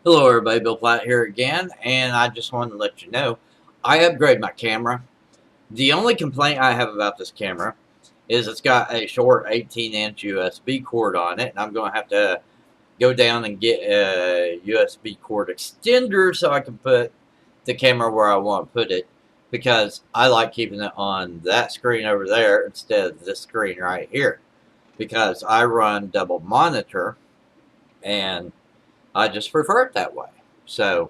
Hello everybody, Bill Platt here again, and I just wanted to let you know I upgraded my camera. The only complaint I have about this camera is it's got a short 18-inch USB cord on it, and I'm going to have to go down and get a USB cord extender so I can put the camera where I want to put it, because I like keeping it on that screen over there instead of this screen right here, because I run double monitor and I just prefer it that way. So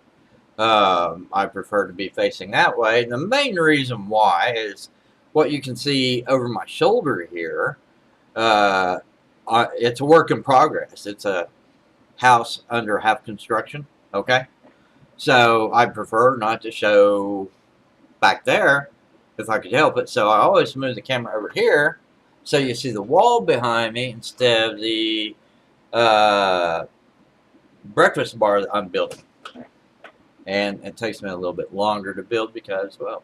I prefer to be facing that way. And the main reason why is what you can see over my shoulder here. Uh, it's a work in progress. It's a house under half construction. Okay. So I prefer not to show back there if I could help it. So I always move the camera over here so you see the wall behind me instead of the uh, breakfast bar that I'm building. And it takes me a little bit longer to build because, well,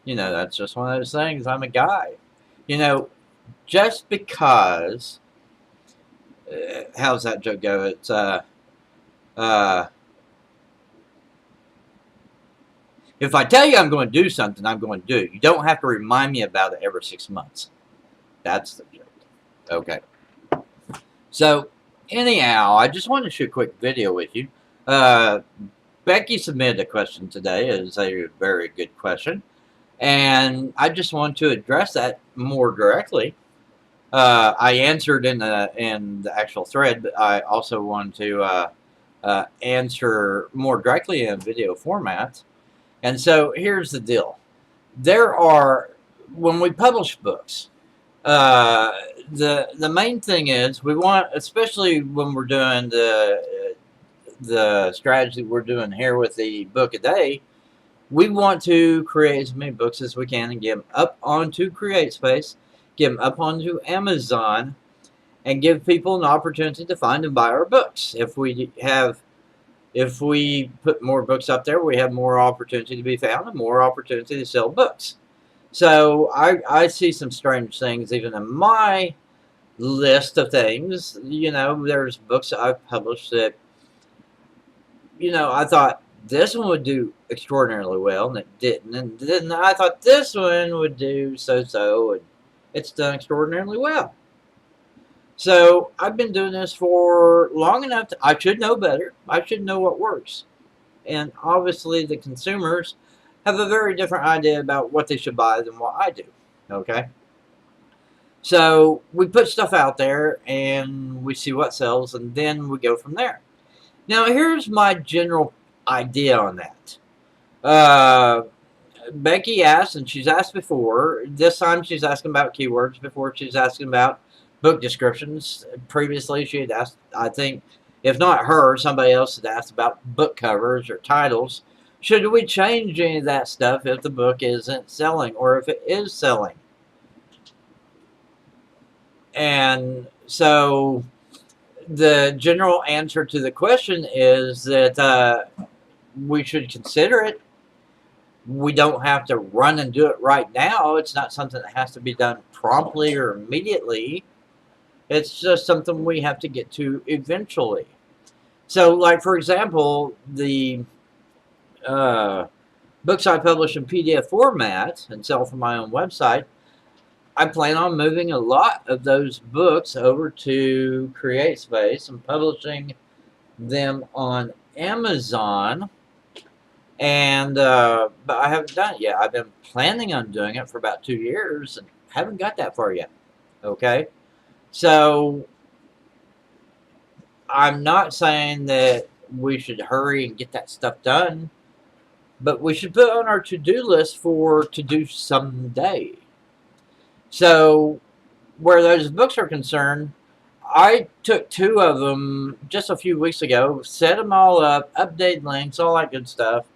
that's just one of those things. I'm a guy. You know, just because, how's that joke go? It's, uh, if I tell you I'm going to do something, I'm going to do it. You don't have to remind me about it every 6 months. That's the joke. Okay. So, anyhow, I just wanted to shoot a quick video with you. Becky submitted a question today. It is a very good question. And I just want to address that more directly. I answered in the actual thread, but I also want to answer more directly in video format. And so here's the deal. When we publish books, the main thing is we want, especially when we're doing the strategy we're doing here with the book a day, we want to create as many books as we can and get them up onto CreateSpace, get them up onto Amazon, and give people an opportunity to find and buy our books. If we put more books up there, we have more opportunity to be found and more opportunity to sell books. So I see some strange things even in my list of things. There's books that I've published that, I thought this one would do extraordinarily well, and it didn't. And then I thought this one would do so-so, and it's done extraordinarily well. So I've been doing this for long enough. I should know better. I should know what works. And obviously the consumers have a very different idea about what they should buy than what I do. Okay? So we put stuff out there, and we see what sells, and then we go from there. Now, here's my general idea on that. Becky asked, and she's asked before. This time she's asking about keywords. Before she's asking about book descriptions. Previously she had asked, I think, if not her, somebody else had asked about book covers or titles. Should we change any of that stuff if the book isn't selling or if it is selling? And so the general answer to the question is that we should consider it. We don't have to run and do it right now. It's not something that has to be done promptly or immediately. It's just something we have to get to eventually. So, like, for example, the books I publish in PDF format and sell from my own website, I plan on moving a lot of those books over to CreateSpace and publishing them on Amazon. And but I haven't done it yet. I've been planning on doing it for about 2 years and haven't got that far yet. Okay, so I'm not saying that we should hurry and get that stuff done, but we should put on our to-do list for to do someday. So, where those books are concerned, I took 2 of them just a few weeks ago, set them all up, updated links, all that good stuff.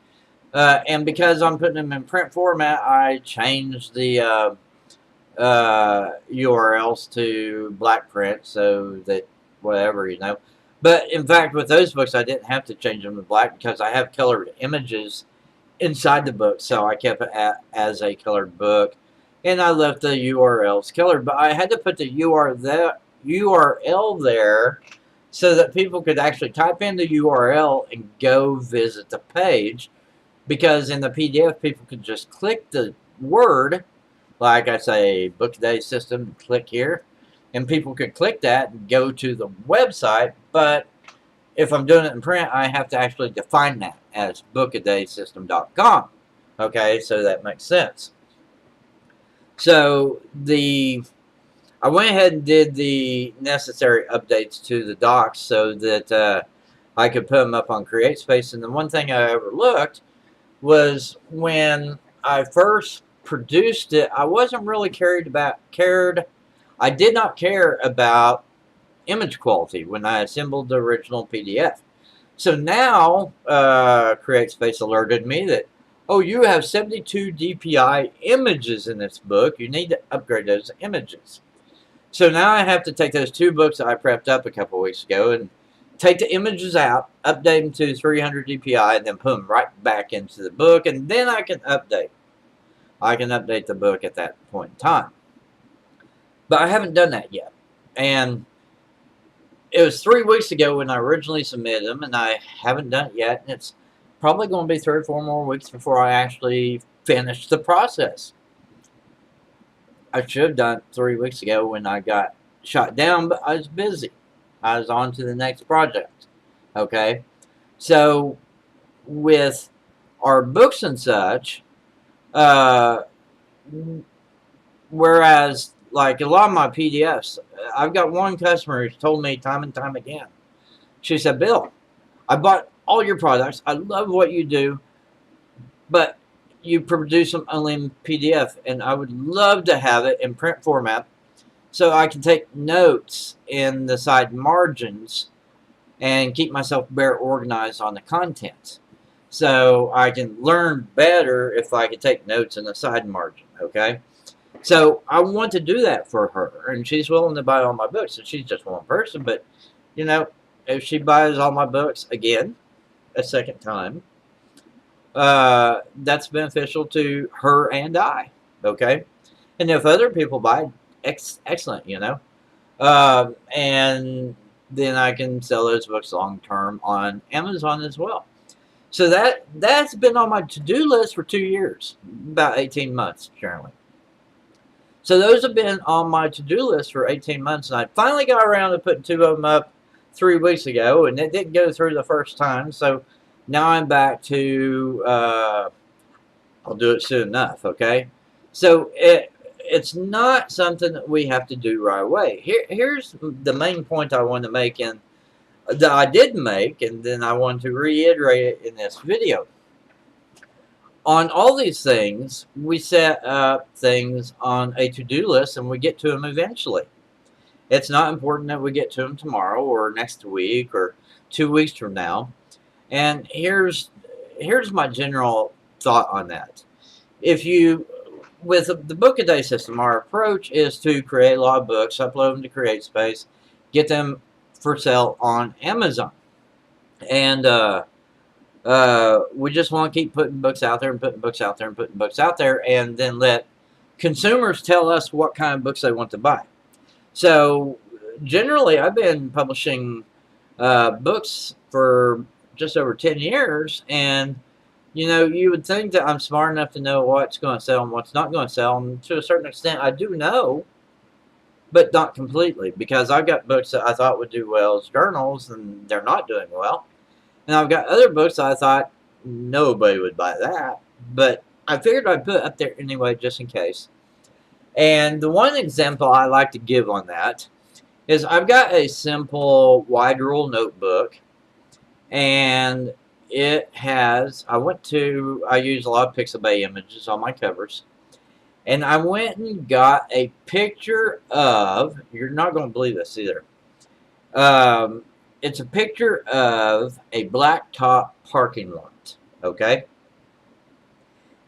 And because I'm putting them in print format, I changed the URLs to black print so that whatever, But in fact, with those books, I didn't have to change them to black because I have colored images inside the book, so I kept it as a colored book. And I left the URLs colored, but I had to put the URL there so that people could actually type in the URL and go visit the page. Because in the PDF, people could just click the word, like I say, book a day system, click here, and people could click that and go to the website. But if I'm doing it in print, I have to actually define that as bookadaysystem.com. Okay, so that makes sense. So I went ahead and did the necessary updates to the docs so that I could put them up on CreateSpace. And the one thing I overlooked was when I first produced it, I wasn't really I did not care about image quality when I assembled the original PDF. So now CreateSpace alerted me that, oh, you have 72 DPI images in this book. You need to upgrade those images. So now I have to take those two books that I prepped up a couple weeks ago and take the images out, update them to 300 DPI, and then put them right back into the book, and then I can update. I can update the book at that point in time. But I haven't done that yet. And it was 3 weeks ago when I originally submitted them, and I haven't done it yet. And it's probably going to be 3 or 4 more weeks before I actually finish the process. I should have done it 3 weeks ago when I got shot down, but I was busy. I was on to the next project. Okay? So, with our books and such, whereas, like a lot of my PDFs, I've got one customer who's told me time and time again. She said, Bill, I bought all your products. I love what you do, but you produce them only in PDF, and I would love to have it in print format so I can take notes in the side margins and keep myself better organized on the content. So I can learn better if I can take notes in the side margin, okay? So I want to do that for her, and she's willing to buy all my books. And she's just one person, but, you know, if she buys all my books again, a second time, that's beneficial to her and I, okay? And if other people buy, excellent, you know? And then I can sell those books long term on Amazon as well. So that's been on my to-do list for 2 years, about 18 months currently. So those have been on my to-do list for 18 months, and I finally got around to putting 2 of them up 3 weeks ago, and it didn't go through the first time. So now I'm back to I'll do it soon enough, okay? So it's not something that we have to do right away. Here's the main point I want to make, and that I did make, and then I want to reiterate it in this video. On all these things, we set up things on a to-do list, and we get to them eventually. It's not important that we get to them tomorrow or next week or 2 weeks from now. And here's my general thought on that. With the Book a Day system, our approach is to create a lot of books, upload them to CreateSpace, get them for sale on Amazon. And we just want to keep putting books out there and putting books out there and putting books out there, and then let consumers tell us what kind of books they want to buy. So generally, I've been publishing books for just over 10 years, and you know, you would think that I'm smart enough to know what's going to sell and what's not going to sell, and to a certain extent, I do know, but not completely, because I've got books that I thought would do well as journals, and they're not doing well. And I've got other books that I thought nobody would buy that, but I figured I'd put it up there anyway just in case. And the one example I like to give on that is I've got a simple wide rule notebook, and it has, I use a lot of Pixabay images on my covers, and I went and got a picture of, you're not going to believe this either, it's a picture of a blacktop parking lot, okay?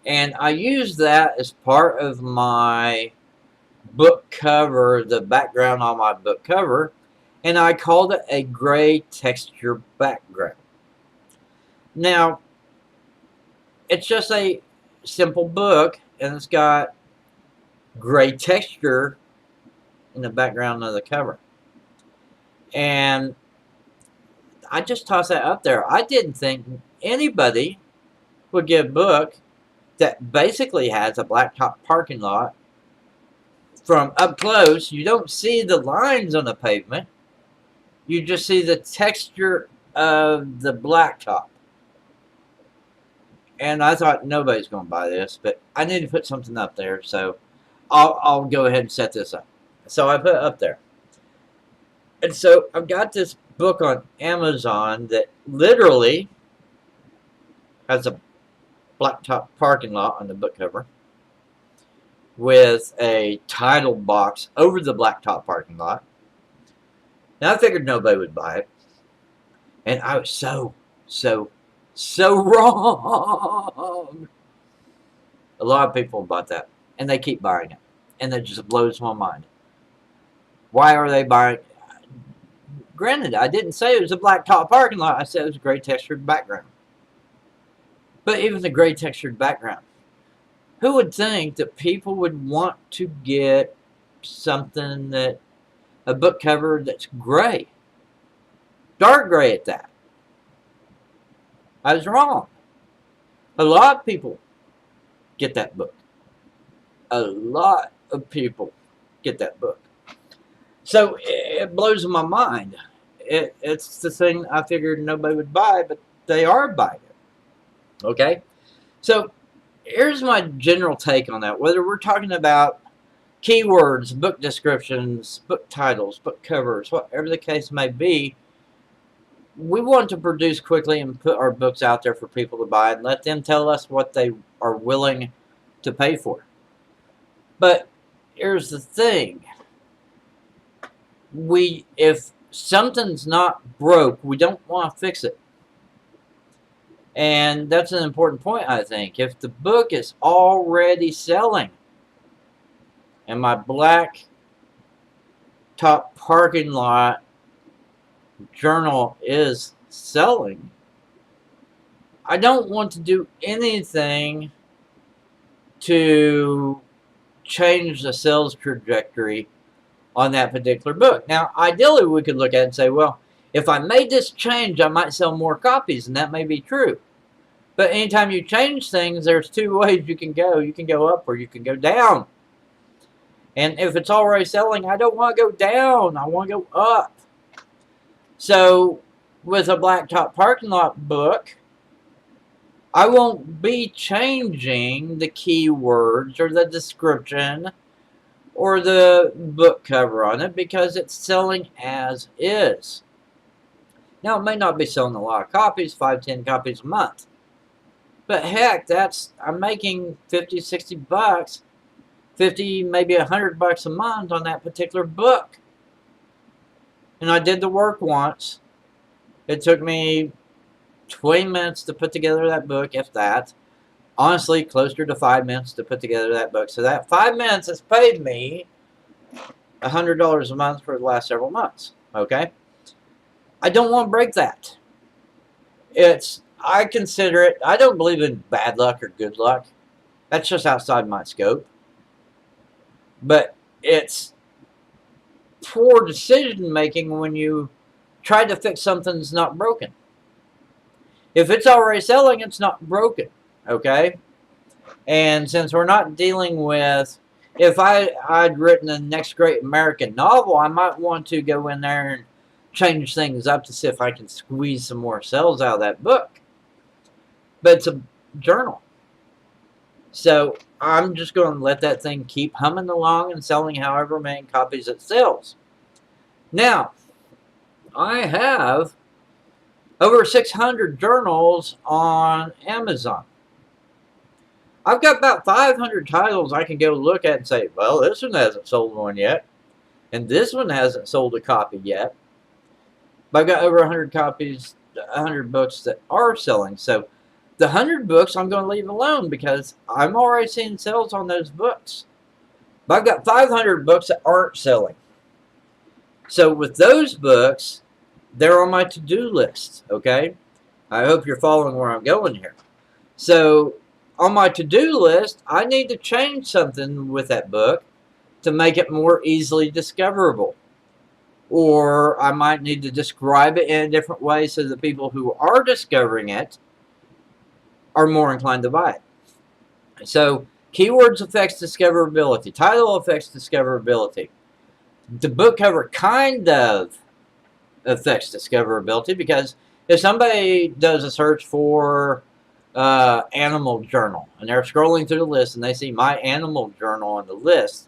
And I used that as part of my book cover, the background on my book cover, and I called it a gray texture background. Now, it's just a simple book, and it's got gray texture in the background of the cover. And I just tossed that up there. I didn't think anybody would get a book that basically has a blacktop parking lot. From up close, you don't see the lines on the pavement. You just see the texture of the blacktop. And I thought nobody's going to buy this, but I need to put something up there, so I'll go ahead and set this up. So I put it up there. And so I've got this book on Amazon that literally has a blacktop parking lot on the book cover with a title box over the blacktop parking lot. Now I figured nobody would buy it. And I was so wrong. A lot of people bought that. And they keep buying it. And it just blows my mind. Why are they buying it? Granted, I didn't say it was a blacktop parking lot. I said it was a gray textured background. But even the gray textured background. Who would think that people would want to get something that, a book cover that's gray? Dark gray at that. I was wrong. A lot of people get that book. A lot of people get that book. So it blows my mind. It's the thing I figured nobody would buy, but they are buying it. Okay? So here's my general take on that. Whether we're talking about keywords, book descriptions, book titles, book covers, whatever the case may be, we want to produce quickly and put our books out there for people to buy and let them tell us what they are willing to pay for. But here's the thing. If something's not broke, we don't want to fix it. And that's an important point, I think. If the book is already selling and my black top parking lot journal is selling, I don't want to do anything to change the sales trajectory on that particular book. Now, ideally, we could look at it and say, well, if I made this change, I might sell more copies, and that may be true. But anytime you change things, there's two ways you can go. You can go up or you can go down. And if it's already selling, I don't want to go down. I want to go up. So with a blacktop parking lot book, I won't be changing the keywords or the description or the book cover on it because it's selling as is. Now, it may not be selling a lot of copies, 5, 10 copies a month. But heck, I'm making 50, 60 bucks, 50, maybe $100 a month on that particular book. And I did the work once. It took me 20 minutes to put together that book, if that. Honestly, closer to 5 minutes to put together that book. So that 5 minutes has paid me $100 a month for the last several months. Okay? I don't want to break that. I consider it, I don't believe in bad luck or good luck. That's just outside my scope. But it's poor decision making when you try to fix something that's not broken. If it's already selling, it's not broken. Okay? And since we're not dealing with, if I'd written the next great American novel, I might want to go in there and change things up to see if I can squeeze some more sales out of that book. But it's a journal. So I'm just going to let that thing keep humming along and selling however many copies it sells. Now, I have over 600 journals on Amazon. I've got about 500 titles I can go look at and say, well, this one hasn't sold one yet. And this one hasn't sold a copy yet. But I've got over 100 copies, 100 books that are selling. So the 100 books I'm going to leave alone because I'm already seeing sales on those books. But I've got 500 books that aren't selling. So with those books, they're on my to-do list, okay? I hope you're following where I'm going here. So on my to-do list, I need to change something with that book to make it more easily discoverable. or I might need to describe it in a different way so the people who are discovering it are more inclined to buy it. So keywords affects discoverability. Title affects discoverability. The book cover kind of affects discoverability because if somebody does a search for animal journal and they're scrolling through the list and they see my animal journal on the list,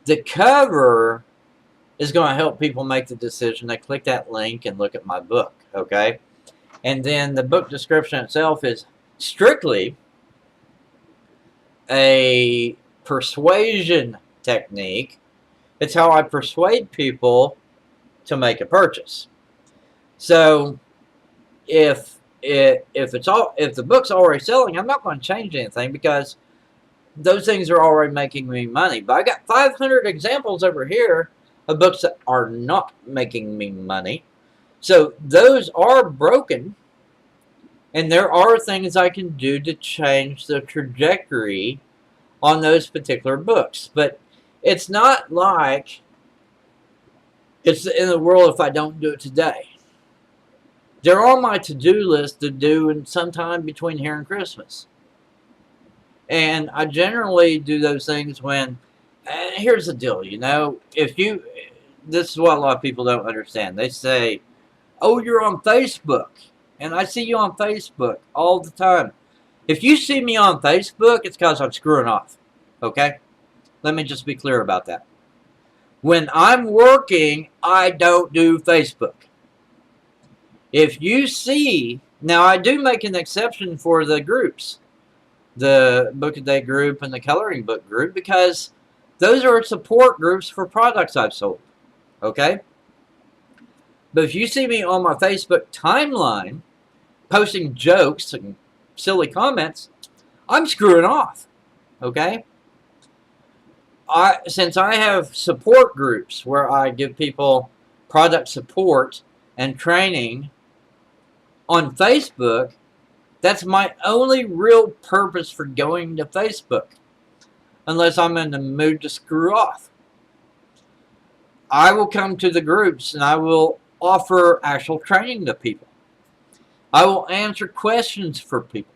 the cover is going to help people make the decision. They click that link and look at my book, okay? And then the book description itself is strictly a persuasion technique. It's how I persuade people to make a purchase. So if the book's already selling, I'm not going to change anything because those things are already making me money. But I got 500 examples over here of books that are not making me money. So those are broken, and there are things I can do to change the trajectory on those particular books. But it's not like it's the end of the world if I don't do it today. They're on my to-do list to do in sometime between here and Christmas. And I generally do those things when, here's the deal, this is what a lot of people don't understand. They say, oh, you're on Facebook. And I see you on Facebook all the time. If you see me on Facebook, it's because I'm screwing off. Okay? Let me just be clear about that. When I'm working, I don't do Facebook. If you see, now I do make an exception for the groups, the Book a Day group and the coloring book group, because those are support groups for products I've sold. Okay? But if you see me on my Facebook timeline posting jokes and silly comments, I'm screwing off. Okay? Since I have support groups where I give people product support and training on Facebook, that's my only real purpose for going to Facebook, unless I'm in the mood to screw off. I will come to the groups and I will offer actual training to people. I will answer questions for people.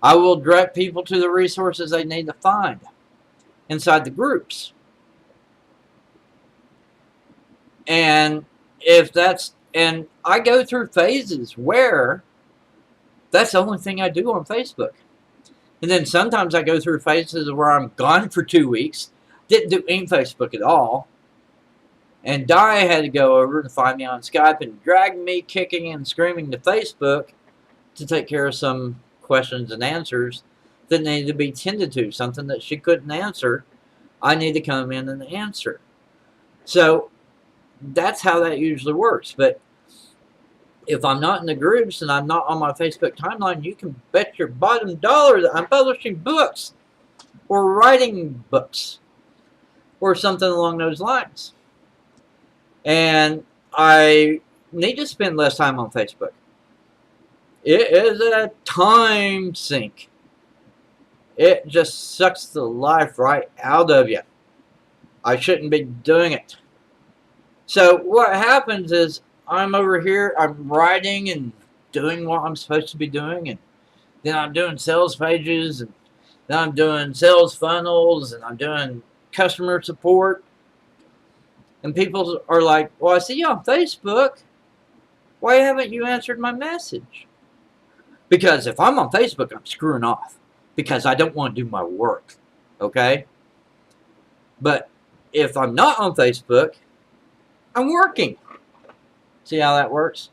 I will direct people to the resources they need to find inside the groups. And I go through phases where that's the only thing I do on Facebook. And then sometimes I go through phases where I'm gone for 2 weeks, didn't do any Facebook at all. And Di had to go over and find me on Skype and drag me kicking and screaming to Facebook to take care of some questions and answers that needed to be tended to. Something that she couldn't answer, I need to come in and answer. So that's how that usually works. But if I'm not in the groups and I'm not on my Facebook timeline, you can bet your bottom dollar that I'm publishing books or writing books or something along those lines. And I need to spend less time on Facebook. It is a time sink. It just sucks the life right out of you. I shouldn't be doing it. So what happens is I'm over here, I'm writing and doing what I'm supposed to be doing, and then I'm doing sales pages, and then I'm doing sales funnels, and I'm doing customer support. And people are like, well, I see you on Facebook. Why haven't you answered my message? Because if I'm on Facebook, I'm screwing off because I don't want to do my work. Okay? But if I'm not on Facebook, I'm working. See how that works?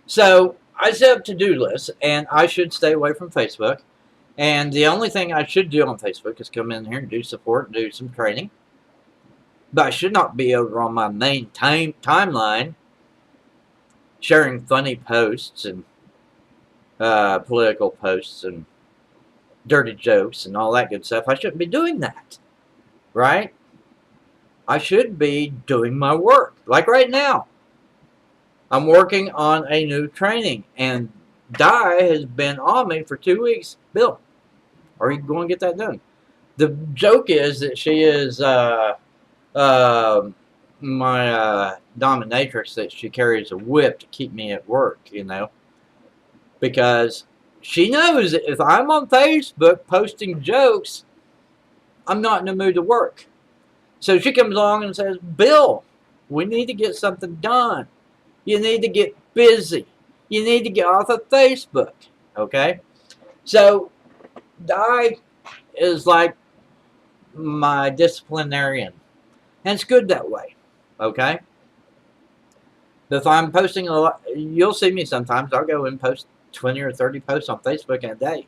So I set up to-do lists, and I should stay away from Facebook. And the only thing I should do on Facebook is come in here and do support and do some training. But I should not be over on my main timeline sharing funny posts and political posts and dirty jokes and all that good stuff. I shouldn't be doing that. Right? I should be doing my work. Like right now. I'm working on a new training, and Di has been on me for 2 weeks. Bill, are you going to get that done? The joke is that she is my dominatrix that she carries a whip to keep me at work, because she knows that if I'm on Facebook posting jokes, I'm not in the mood to work. So she comes along and says, Bill, we need to get something done. You need to get busy. You need to get off of Facebook. Okay? So Di is like my disciplinarian. And it's good that way. Okay? If I'm posting a lot, you'll see me sometimes. I'll go and post 20 or 30 posts on Facebook in a day.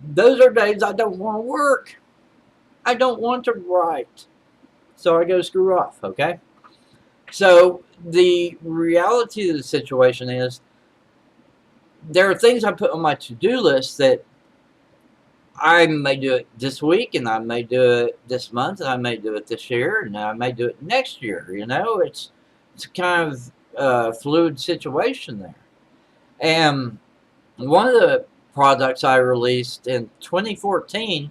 Those are days I don't want to work. I don't want to write. So I go screw off, okay? So the reality of the situation is there are things I put on my to-do list that I may do it this week, and I may do it this month, and I may do it this year, and I may do it next year. It's kind of a fluid situation there. And one of the products I released in 2014,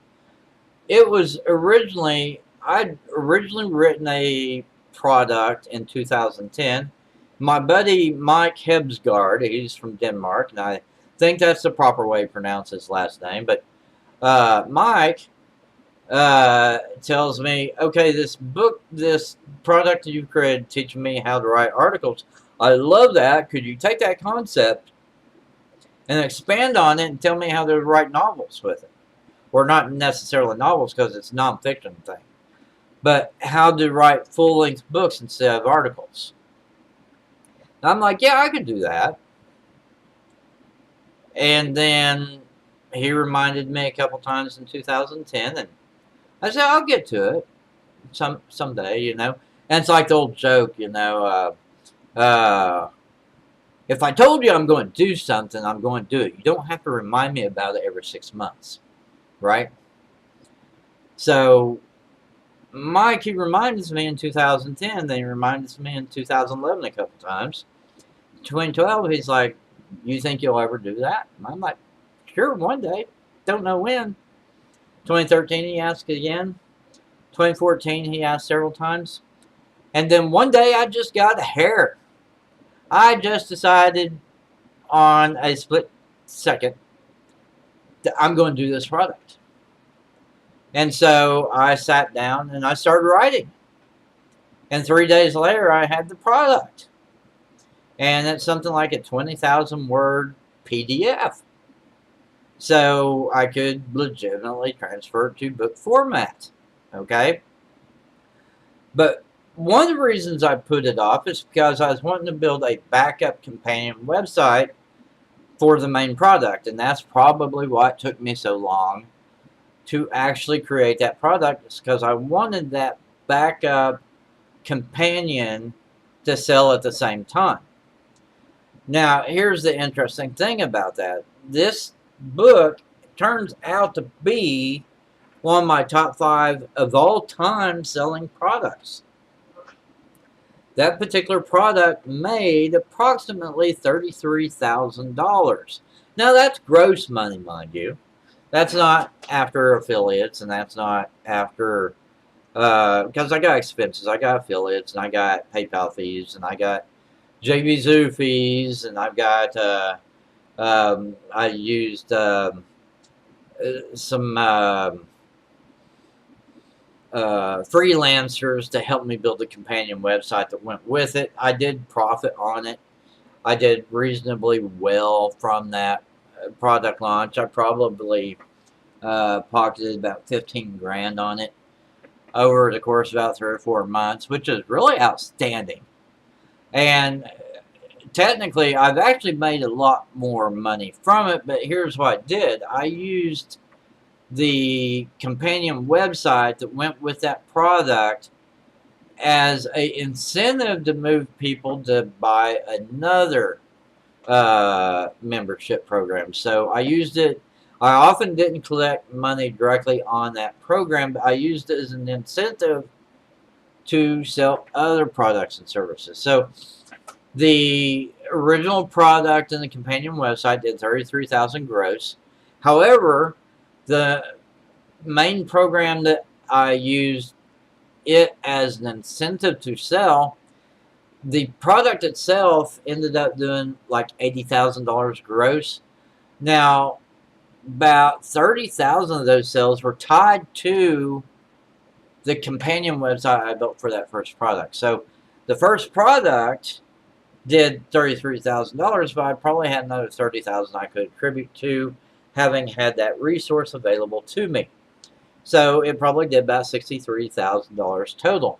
I'd originally written a product in 2010. My buddy Mike Hebsgaard, he's from Denmark, and I think that's the proper way to pronounce his last name, but Mike tells me, okay, this product that you've created teaching me how to write articles, I love that. Could you take that concept and expand on it and tell me how to write novels with it? Or not necessarily novels because it's a nonfiction thing, but how to write full-length books instead of articles. And I'm like, yeah, I could do that. And then he reminded me a couple times in 2010, and I said, I'll get to it someday, And it's like the old joke, if I told you I'm going to do something, I'm going to do it. You don't have to remind me about it every 6 months, right? So Mike, he reminds me in 2010, then he reminds me in 2011 a couple times. 2012, he's like, you think you'll ever do that? And I'm like, sure, one day. Don't know when. 2013, he asked again. 2014, he asked several times. And then one day, I just got a hair. I just decided on a split second that I'm going to do this product. And so I sat down and I started writing. And 3 days later, I had the product. And it's something like a 20,000 word PDF. So I could legitimately transfer it to book format. Okay? But one of the reasons I put it off is because I was wanting to build a backup companion website for the main product. And that's probably why it took me so long to actually create that product, is because I wanted that backup companion to sell at the same time. Now, here's the interesting thing about that. This book turns out to be one of my top 5 of all time selling products. That particular product made approximately $33,000. Now, that's gross money, mind you. That's not after affiliates, and that's not after, because I got expenses. I got affiliates, and I got PayPal fees, and I got JVZoo fees, and I've got, I used some freelancers to help me build a companion website that went with it. I did profit on it. I did reasonably well from that product launch. I probably pocketed about 15 grand on it over the course of about 3 or 4 months, which is really outstanding. And technically, I've actually made a lot more money from it, but here's what I did. I used the companion website that went with that product as an incentive to move people to buy another membership program. So I used it. I often didn't collect money directly on that program, but I used it as an incentive to sell other products and services. So the original product and the companion website did 33,000 gross. However, the main program that I used it as an incentive to sell. The product itself ended up doing like $80,000 gross. Now, about 30,000 of those sales were tied to the companion website I built for that first product. So the first product did $33,000, but I probably had another $30,000 I could attribute to having had that resource available to me. So it probably did about $63,000 total.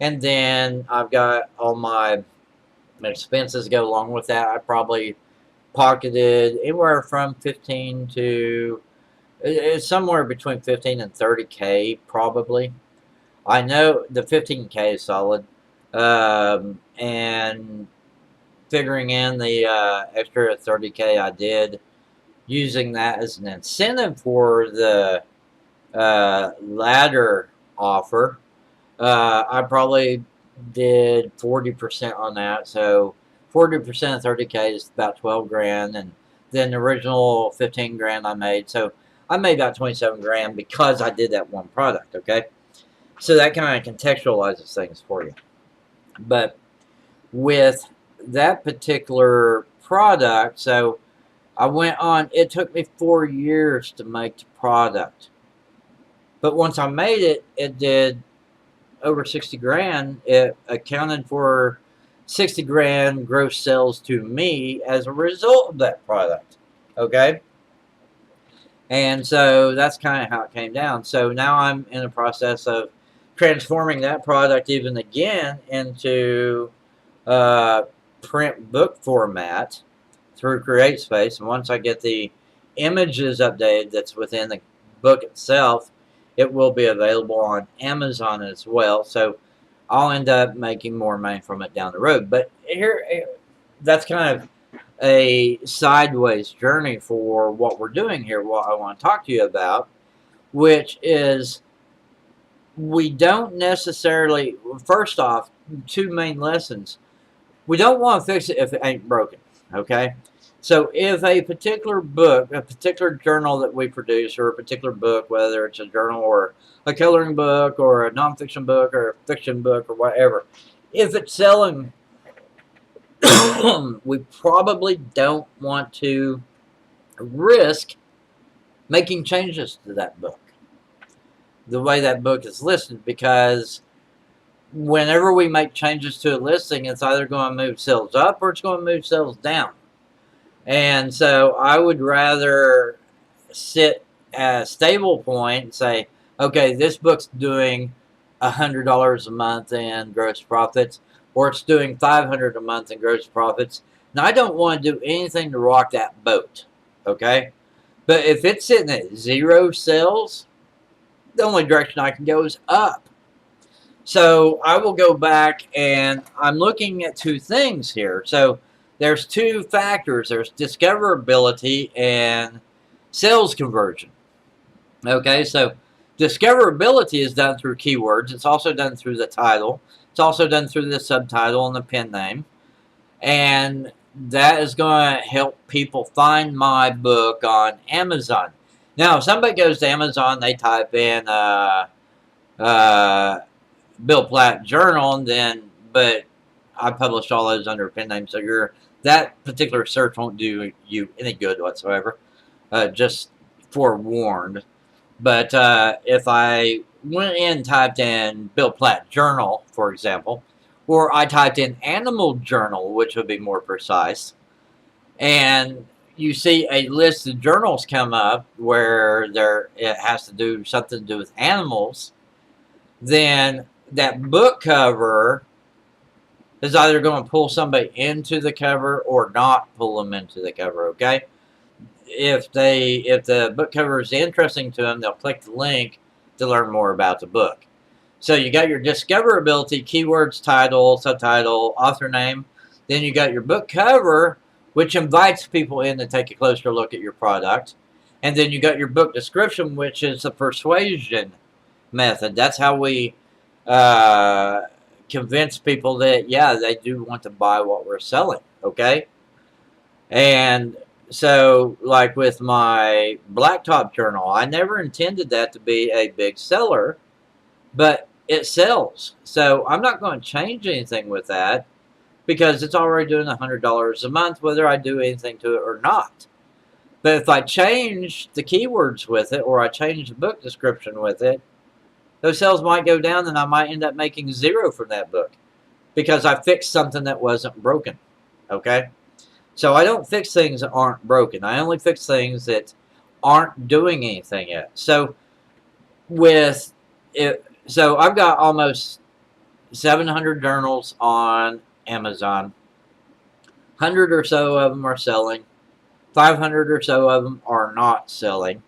And then I've got all my expenses go along with that. I probably pocketed anywhere from 15 to it's somewhere between 15 and 30K probably. I know the 15K is solid. And figuring in the extra 30K I did, using that as an incentive for the ladder offer, I probably did 40% on that. So 40% of 30K is about 12 grand. And then the original 15 grand I made. So I made about 27 grand because I did that one product. Okay. So that kind of contextualizes things for you. But with that particular product, so I went on, it took me 4 years to make the product. But once I made it, it did over 60 grand. It accounted for 60 grand gross sales to me as a result of that product. Okay. And so that's kind of how it came down. So now I'm in the process of transforming that product even again into print book format through CreateSpace. And once I get the images updated that's within the book itself, it will be available on Amazon as well. So I'll end up making more money from it down the road. But here, that's kind of a sideways journey for what we're doing here, what I want to talk to you about, which is we don't necessarily, first off, two main lessons. We don't want to fix it if it ain't broken, okay? So if a particular book, a particular journal that we produce, or a particular book, whether it's a journal or a coloring book or a nonfiction book or a fiction book or whatever, if it's selling, we probably don't want to risk making changes to that book, the way that book is listed, because whenever we make changes to a listing, it's either going to move sales up or it's going to move sales down. And so I would rather sit at a stable point and say, okay, this book's doing $100 a month in gross profits, or it's doing $500 a month in gross profits. Now, I don't want to do anything to rock that boat, okay? But if it's sitting at 0 sales, the only direction I can go is up. So I will go back, and I'm looking at two things here. So there's two factors. There's discoverability and sales conversion. Okay, so discoverability is done through keywords. It's also done through the title. It's also done through the subtitle and the pen name. And that is going to help people find my book on Amazon. Now, if somebody goes to Amazon, they type in Bill Platt journal, but I published all those under a pen name, so that particular search won't do you any good whatsoever. Just forewarned. But if I went in and typed in Bill Platt journal, for example, or I typed in animal journal, which would be more precise, and you see a list of journals come up where it has to do something to do with animals, then that book cover is either going to pull somebody into the cover or not pull them into the cover, okay? If the book cover is interesting to them, they'll click the link to learn more about the book. So you got your discoverability, keywords, title, subtitle, author name. Then you got your book cover, which invites people in to take a closer look at your product. And then you got your book description, which is the persuasion method. That's how we convince people that, yeah, they do want to buy what we're selling, okay? And so, like with my Blacktop journal, I never intended that to be a big seller, but it sells. So I'm not going to change anything with that because it's already doing $100 a month, whether I do anything to it or not. But if I change the keywords with it, or I change the book description with it, those sales might go down and I might end up making zero from that book because I fixed something that wasn't broken. Okay? So I don't fix things that aren't broken. I only fix things that aren't doing anything yet. So with it, so I've got almost 700 journals on Amazon. 100 or so of them are selling. 500 or so of them are not selling.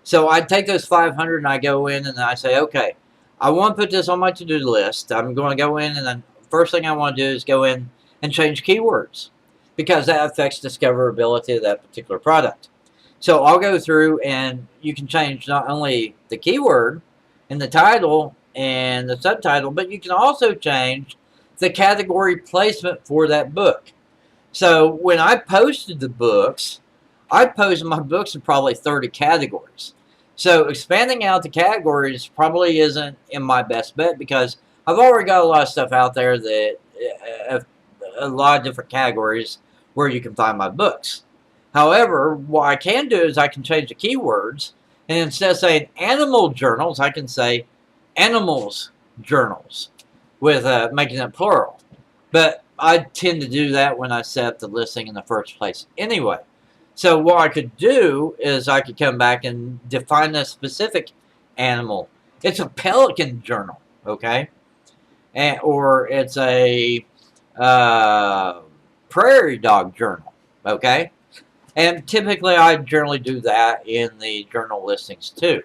So I take those 500 and I go in and I say, okay, I want to put this on my to-do list. I'm going to go in and then first thing I want to do is go in and change keywords because that affects discoverability of that particular product. So I'll go through and you can change not only the keyword and the title and the subtitle, but you can also change the category placement for that book. So when I posted the books, I posted my books in probably 30 categories. So expanding out the categories probably isn't in my best bet because I've already got a lot of stuff out there that a lot of different categories where you can find my books. However, what I can do is I can change the keywords, and instead of saying animal journals, I can say animals journals with making it plural. But I tend to do that when I set up the listing in the first place anyway. So what I could do is I could come back and define a specific animal. It's a pelican journal, okay? Or it's a prairie dog journal, okay? And typically I generally do that in the journal listings too.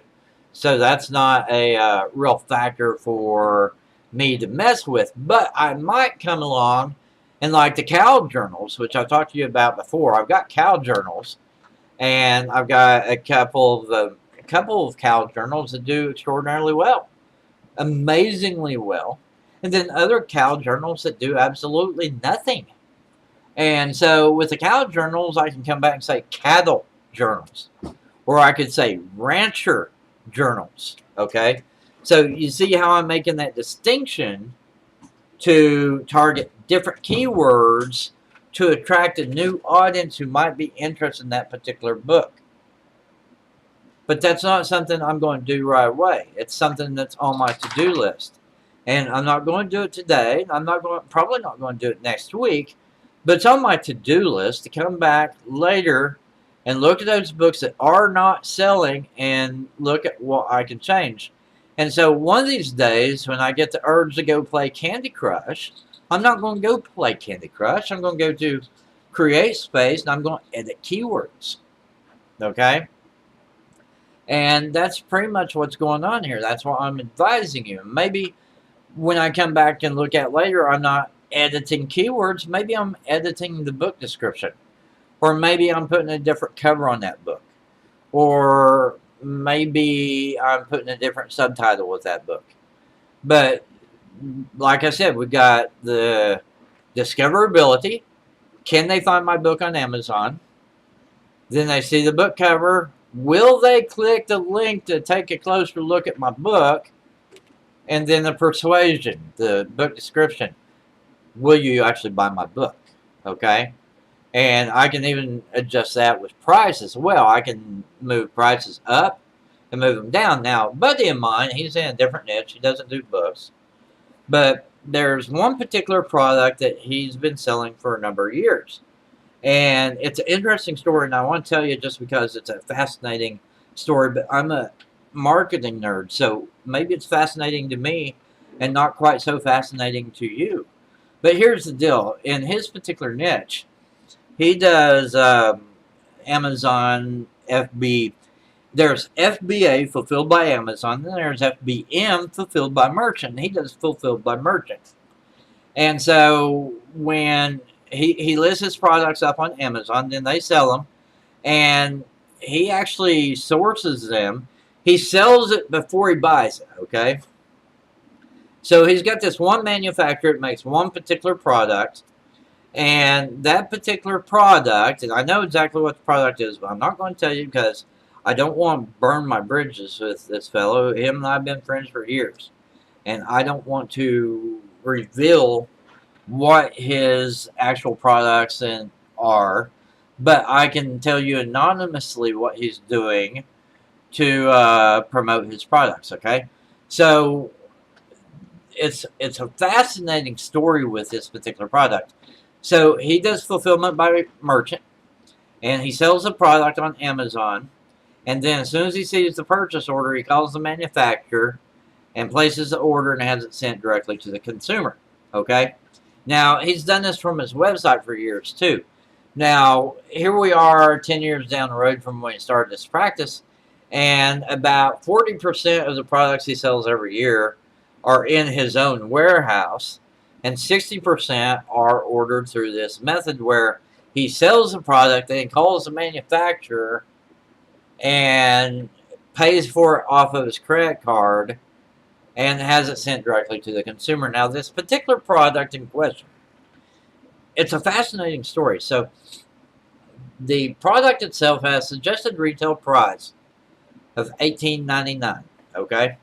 So that's not a real factor for me to mess with. But I might come along and like the cow journals, which I've talked to you about before. I've got cow journals, and I've got a couple of cow journals that do extraordinarily well, amazingly well, and then other cow journals that do absolutely nothing. And so with the cow journals, I can come back and say cattle journals, or I could say rancher journals. Okay, so you see how I'm making that distinction to target different keywords to attract a new audience who might be interested in that particular book. But that's not something I'm going to do right away. It's something that's on my to-do list. And I'm not going to do it today. Probably not going to do it next week. But it's on my to-do list to come back later and look at those books that are not selling and look at what I can change. And so one of these days, when I get the urge to go play Candy Crush, I'm not going to go play Candy Crush. I'm going to go to Create Space, and I'm going to edit keywords. Okay? And that's pretty much what's going on here. That's what I'm advising you. Maybe when I come back and look at later, I'm not editing keywords. Maybe I'm editing the book description. Or maybe I'm putting a different cover on that book. Or maybe I'm putting a different subtitle with that book. But like I said, we've got the discoverability. Can they find my book on Amazon? Then they see the book cover. Will they click the link to take a closer look at my book? And then the persuasion, the book description. Will you actually buy my book? Okay? And I can even adjust that with price as well. I can move prices up and move them down. Now, a buddy of mine, he's in a different niche. He doesn't do books. But there's one particular product that he's been selling for a number of years. And it's an interesting story, and I want to tell you just because it's a fascinating story, but I'm a marketing nerd, so maybe it's fascinating to me and not quite so fascinating to you. But here's the deal. In his particular niche, he does Amazon FB. There's FBA, fulfilled by Amazon, then there's FBM, fulfilled by merchant. He does fulfilled by merchant. And so when he lists his products up on Amazon, then they sell them, and he actually sources them. He sells it before he buys it, okay? So he's got this one manufacturer that makes one particular product, and that particular product, and I know exactly what the product is, but I'm not going to tell you because I don't want to burn my bridges with this fellow. Him and I have been friends for years. and I don't want to reveal what his actual products are, but I can tell you anonymously what he's doing to promote his products. Okay, so it's a fascinating story with this particular product. So he does fulfillment by merchant, and he sells the product on Amazon. And then as soon as he sees the purchase order, he calls the manufacturer and places the order and has it sent directly to the consumer. Okay. Now he's done this from his website for years too. Now here we are 10 years down the road from when he started this practice, and about 40% of the products he sells every year are in his own warehouse, and 60% are ordered through this method where he sells the product, then calls the manufacturer and pays for it off of his credit card and has it sent directly to the consumer. Now, this particular product in question, it's a fascinating story. So, the product itself has suggested retail price of $18.99. Okay,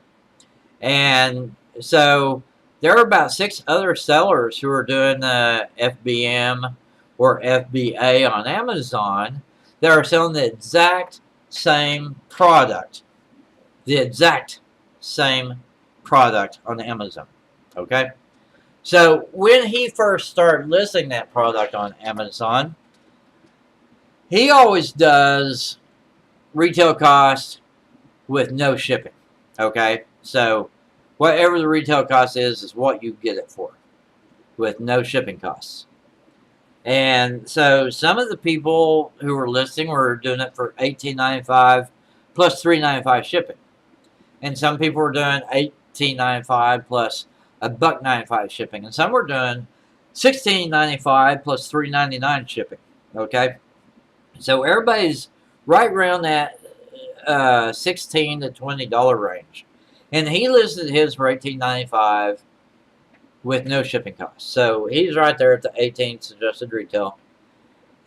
and so there are about 6 other sellers who are doing the FBM or FBA on Amazon that are selling the exact same product. The exact same product on Amazon. Okay? So when he first started listing that product on Amazon, he always does retail cost with no shipping. Okay? So whatever the retail cost is what you get it for with no shipping costs. And so some of the people who were listing were doing it for $18.95 plus $3.95 shipping. And some people were doing $18.95 plus $1.95 shipping. And some were doing $16.95 plus $3.99 shipping. Okay? So everybody's right around that $16 to $20 range. And he listed his for $18.95 with no shipping costs. So he's right there at the 18 suggested retail.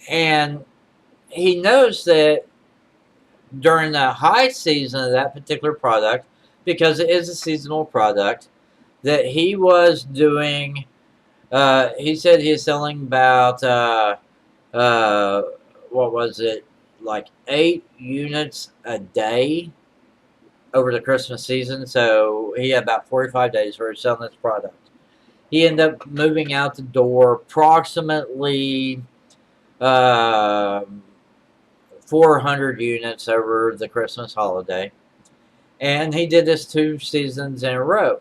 And he knows that during the high season of that particular product, because it is a seasonal product, that he was doing, he said he is selling about, what was it, like 8 units a day over the Christmas season. So he had about 45 days where he's selling this product. He ended up moving out the door approximately 400 units over the Christmas holiday. And he did this 2 seasons in a row.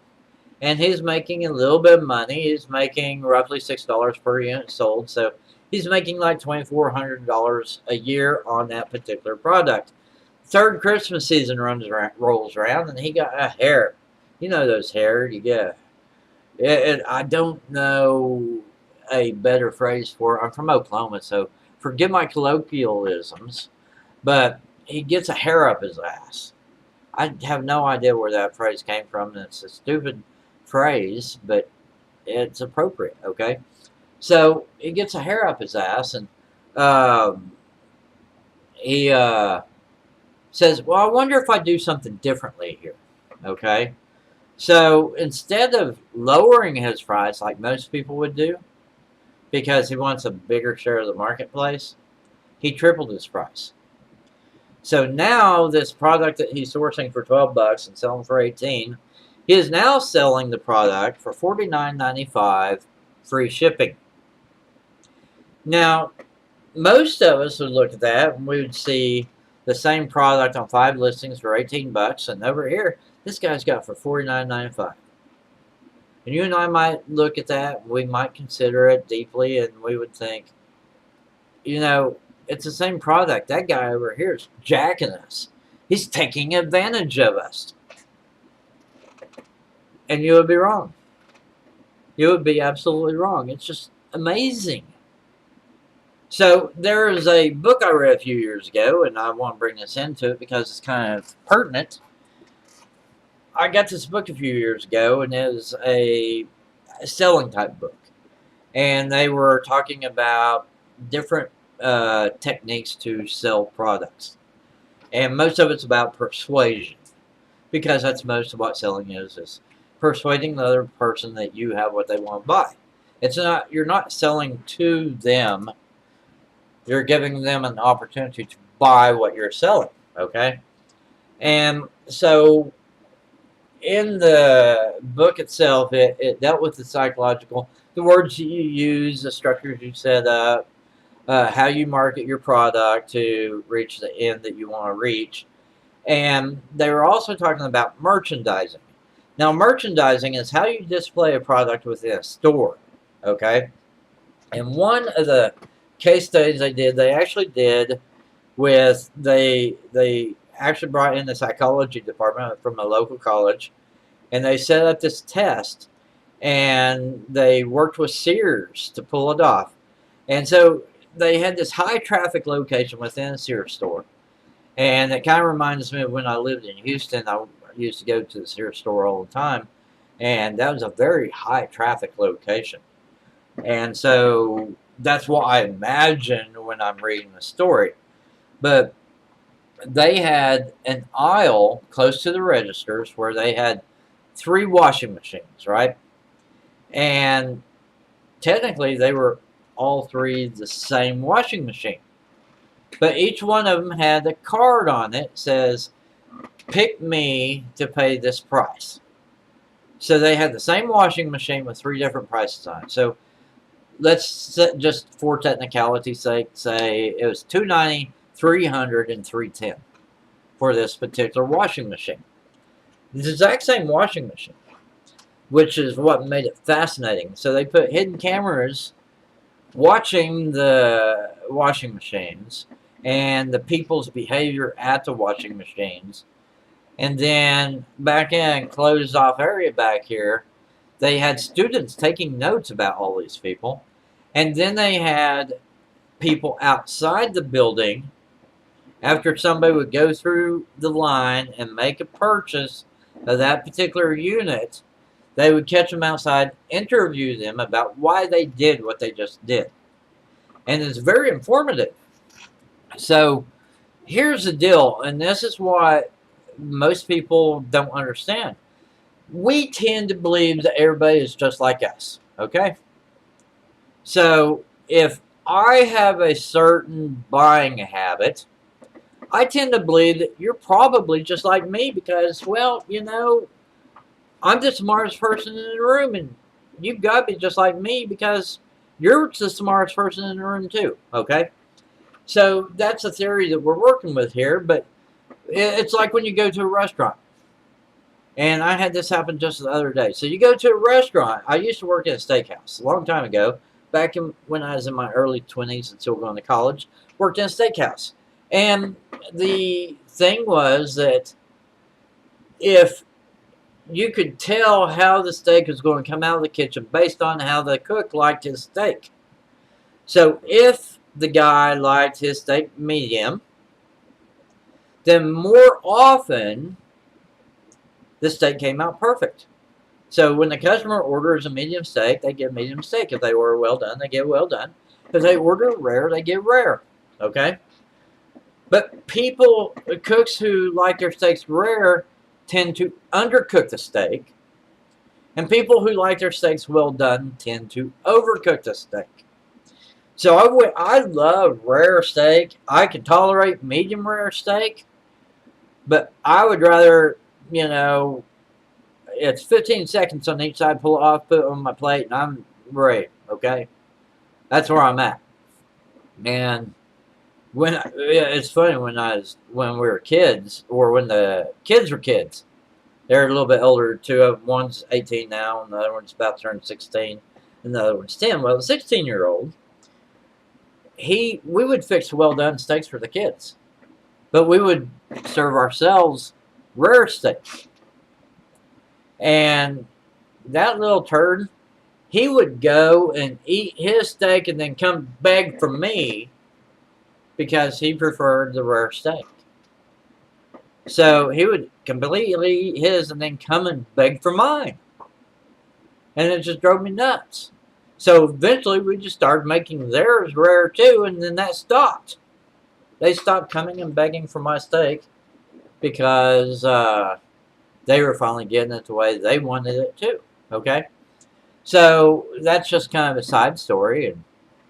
And he's making a little bit of money. He's making roughly $6 per unit sold. So he's making like $2,400 a year on that particular product. Third Christmas season rolls around, and he got a hair. You know those hair you get. I don't know a better phrase for it. I'm from Oklahoma, so forgive my colloquialisms, but he gets a hair up his ass. I have no idea where that phrase came from. It's a stupid phrase, but it's appropriate, okay? So he gets a hair up his ass, and he says, well, I wonder if I do something differently here, okay? So instead of lowering his price like most people would do, because he wants a bigger share of the marketplace, he tripled his price. So now this product that he's sourcing for $12 and selling for $18, he is now selling the product for $49.95 free shipping. Now, most of us would look at that and we would see the same product on 5 listings for $18, and over here, this guy's got for $49.95. And you and I might look at that, we might consider it deeply, and we would think, you know, it's the same product. That guy over here is jacking us. He's taking advantage of us. And you would be wrong. You would be absolutely wrong. It's just amazing. So there is a book I read a few years ago, and I want to bring this into it because it's kind of pertinent. I got this book a few years ago, and it was a selling type book. And they were talking about different techniques to sell products. And most of it's about persuasion, because that's most of what selling is persuading the other person that you have what they want to buy. It's not, you're not selling to them, you're giving them an opportunity to buy what you're selling, okay? And so in the book itself, it dealt with the psychological, the words you use, the structures you set up, how you market your product to reach the end that you want to reach. And they were also talking about merchandising. Now, merchandising is how you display a product within a store, okay? And one of the case studies they actually did with, they actually brought in the psychology department from a local college, and they set up this test, and they worked with Sears to pull it off. And so they had this high traffic location within a Sears store. And it kind of reminds me of when I lived in Houston. I used to go to the Sears store all the time, and that was a very high traffic location. And so that's what I imagine when I'm reading the story. But they had an aisle close to the registers where they had 3 washing machines, right? And technically they were all 3 the same washing machine. But each one of them had a card on it that says, pick me to pay this price. So they had the same washing machine with 3 different prices on it. So let's just, for technicality's sake, say it was $290, $300, and $310 for this particular washing machine. The exact same washing machine, which is what made it fascinating. So they put hidden cameras watching the washing machines and the people's behavior at the washing machines. And then back in closed off area back here, they had students taking notes about all these people. And then they had people outside the building, after somebody would go through the line and make a purchase of that particular unit, they would catch them outside, interview them about why they did what they just did. And it's very informative. So here's the deal, and this is what most people don't understand. We tend to believe that everybody is just like us, okay? So if I have a certain buying habit, I tend to believe that you're probably just like me because, well, you know, I'm the smartest person in the room, and you've got to be just like me because you're the smartest person in the room too, okay? So that's a theory that we're working with here, but it's like when you go to a restaurant. And I had this happen just the other day. So you go to a restaurant. I used to work in a steakhouse a long time ago, back when I was in my early 20s and still going to college, worked in a steakhouse. And the thing was that if you could tell how the steak was going to come out of the kitchen based on how the cook liked his steak. So if the guy liked his steak medium, then more often the steak came out perfect. So when the customer orders a medium steak, they get medium steak. If they order well done, they get well done. If they order rare, they get rare. Okay? But people, cooks who like their steaks rare, tend to undercook the steak. And people who like their steaks well done tend to overcook the steak. So I love rare steak. I can tolerate medium rare steak. But I would rather, you know, it's 15 seconds on each side, pull it off, put it on my plate, and I'm great, okay? That's where I'm at. And it's funny, when we were kids, or when the kids were kids, they're a little bit older, 2 of them. One's 18 now, and the other one's about to turn 16, and the other one's 10. Well, the 16-year-old, we would fix well-done steaks for the kids. But we would serve ourselves rare steak. And that little turd, he would go and eat his steak and then come beg from me because he preferred the rare steak. So he would completely eat his and then come and beg for mine. And it just drove me nuts. So eventually we just started making theirs rare too, and then that stopped. They stopped coming and begging for my steak because they were finally getting it the way they wanted it too. Okay? So that's just kind of a side story. And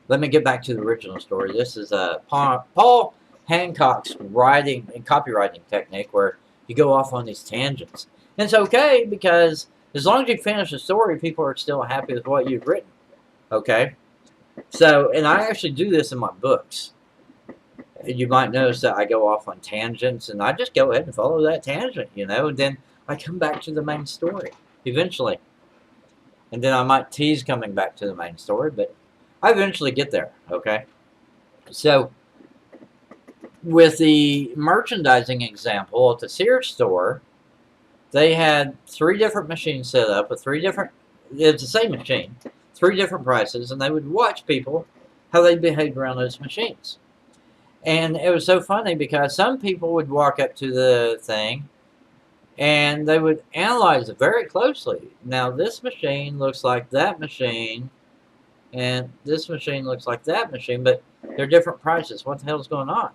let me get back to the original story. This is Paul Hancock's writing and copywriting technique where you go off on these tangents. And it's okay because as long as you finish the story, people are still happy with what you've written. Okay? So, and I actually do this in my books. You might notice that I go off on tangents and I just go ahead and follow that tangent, and then I come back to the main story eventually. And then I might tease coming back to the main story, but I eventually get there, okay? So, with the merchandising example at the Sears store, they had 3 different machines set up with it's the same machine, 3 different prices, and they would watch people, how they behaved around those machines. And it was so funny because some people would walk up to the thing and they would analyze it very closely. Now, this machine looks like that machine, and this machine looks like that machine, but they're different prices. What the hell is going on?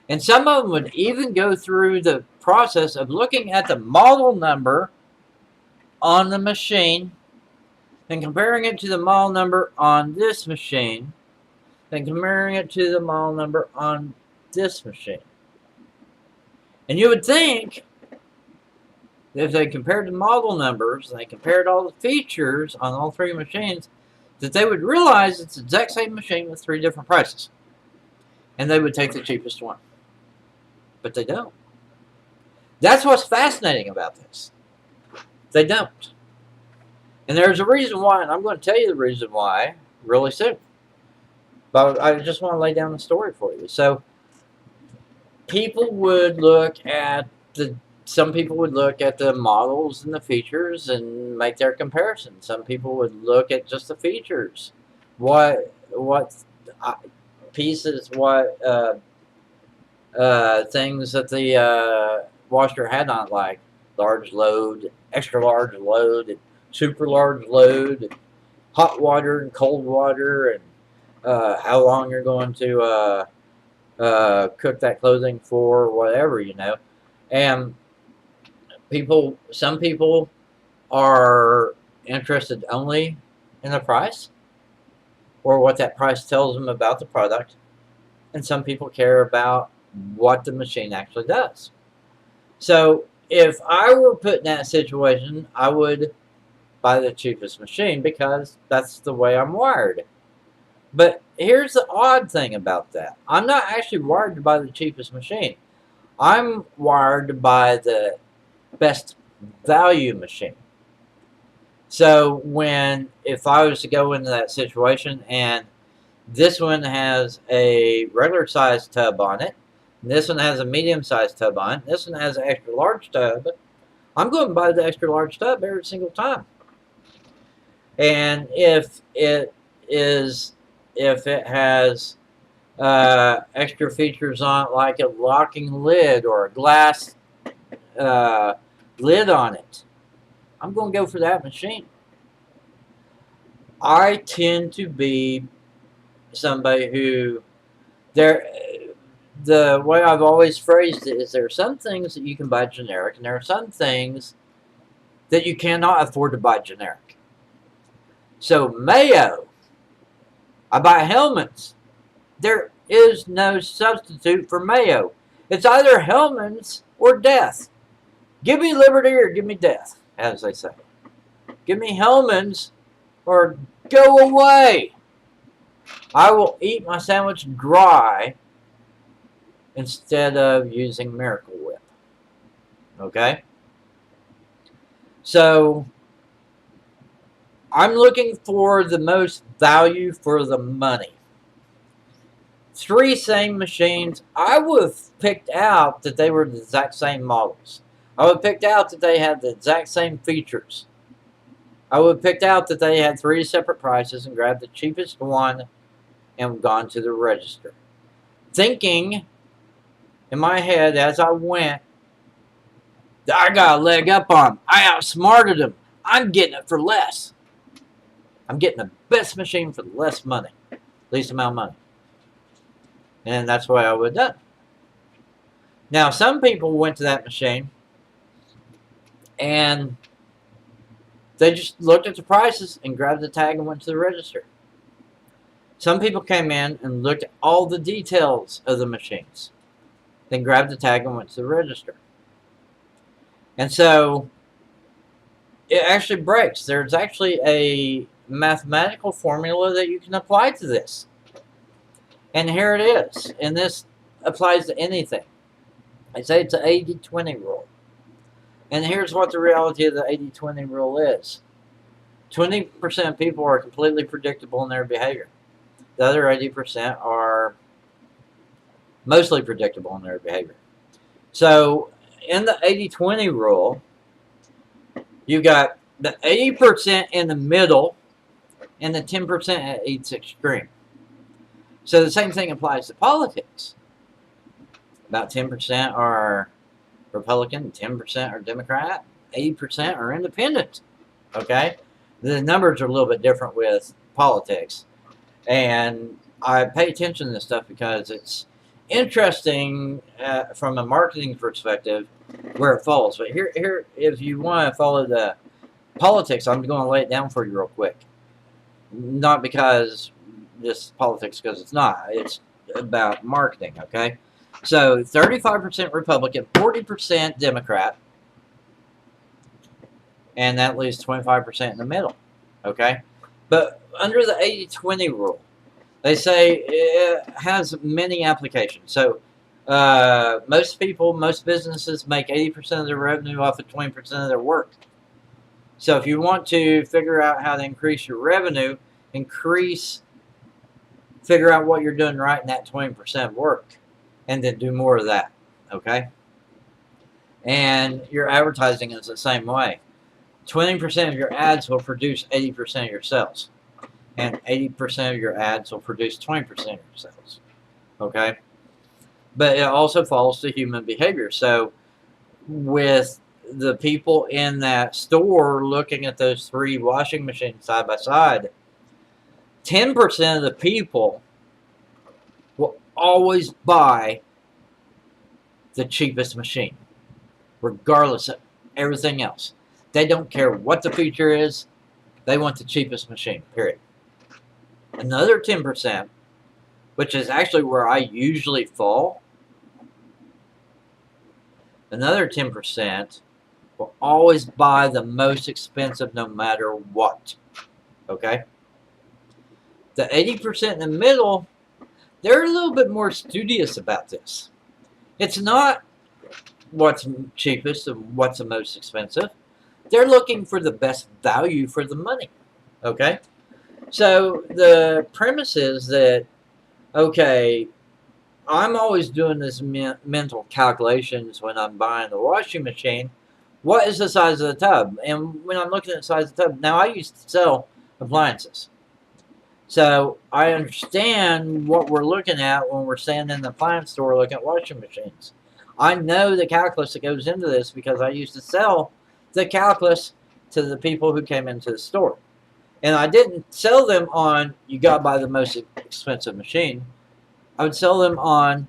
And some of them would even go through the process of looking at the model number on the machine and comparing it to the model number on this machine and comparing it to the model number on this machine. And you would think if they compared the model numbers and they compared all the features on all 3 machines, that they would realize it's the exact same machine with 3 different prices. And they would take the cheapest one. But they don't. That's what's fascinating about this. They don't. And there's a reason why, and I'm going to tell you the reason why really soon. But I just want to lay down the story for you. So, people would look at some people would look at the models and the features and make their comparison. Some people would look at just the features. What pieces, things that the washer had on, like large load, extra large load, and super large load, and hot water and cold water, and how long you're going to cook that clothing for, whatever, And some people are interested only in the price or what that price tells them about the product. And some people care about what the machine actually does. So if I were put in that situation, I would buy the cheapest machine because that's the way I'm wired. But here's the odd thing about that. I'm not actually wired to buy the cheapest machine. I'm wired to buy the best value machine. So if I was to go into that situation and this one has a regular sized tub on it, and this one has a medium sized tub on it, this one has an extra large tub, I'm going to buy the extra large tub every single time. And if it has extra features on it, like a locking lid or a glass lid on it, I'm going to go for that machine. I tend to be somebody who, the way I've always phrased it is there are some things that you can buy generic, and there are some things that you cannot afford to buy generic. So mayo, I buy Hellmann's. There is no substitute for mayo. It's either Hellmann's or death. Give me liberty or give me death, as they say. Give me Hellmann's or go away. I will eat my sandwich dry instead of using Miracle Whip. Okay? So, I'm looking for the most value for the money. 3 same machines. I would have picked out that they were the exact same models. I would have picked out that they had the exact same features. I would have picked out that they had 3 separate prices and grabbed the cheapest one and gone to the register. Thinking in my head as I went, I got a leg up on them. I outsmarted them. I'm getting it for less. I'm getting the best machine for less money. Least amount of money. And that's what I would have done. Now, some people went to that machine And they just looked at the prices and grabbed the tag and went to the register. Some people came in and looked at all the details of the machines, then grabbed the tag and went to the register. And so it actually breaks. There's actually a mathematical formula that you can apply to this. And here it is. And this applies to anything. I say it's an 80-20 rule. And here's what the reality of the 80-20 rule is. 20% of people are completely predictable in their behavior. The other 80% are mostly predictable in their behavior. So in the 80-20 rule, you got the 80% in the middle and the 10% at each extreme. So the same thing applies to politics. About 10% are Republican, 10% are Democrat, 80% are independent. Okay? The numbers are a little bit different with politics. And I pay attention to this stuff because it's interesting from a marketing perspective where it falls. But here, if you want to follow the politics, I'm going to lay it down for you real quick. Not because this politics, because it's not. It's about marketing, okay? So 35% Republican, 40% Democrat, and that leaves 25% in the middle, okay? But under the 80-20 rule, they say it has many applications. So most people, most businesses make 80% of their revenue off of 20% of their work. So if you want to figure out how to increase your revenue, figure out what you're doing right in that 20% work, and then do more of that, okay? And your advertising is the same way. 20% of your ads will produce 80% of your sales. And 80% of your ads will produce 20% of your sales, okay? But it also falls to human behavior. So with the people in that store looking at those 3 washing machines side by side, 10% of the people will always buy the cheapest machine, regardless of everything else. They don't care what the feature is. They want the cheapest machine, period. Another 10%, which is actually where I usually fall, another 10% will always buy the most expensive no matter what, okay? The 80% in the middle, they're a little bit more studious about this. It's not what's cheapest and what's the most expensive. They're looking for the best value for the money, okay? So the premise is that, okay, I'm always doing this mental calculations when I'm buying the washing machine. What is the size of the tub? And when I'm looking at the size of the tub, now I used to sell appliances. So I understand what we're looking at when we're standing in the appliance store looking at washing machines. I know the calculus that goes into this because I used to sell the calculus to the people who came into the store. And I didn't sell them on, you got to buy the most expensive machine. I would sell them on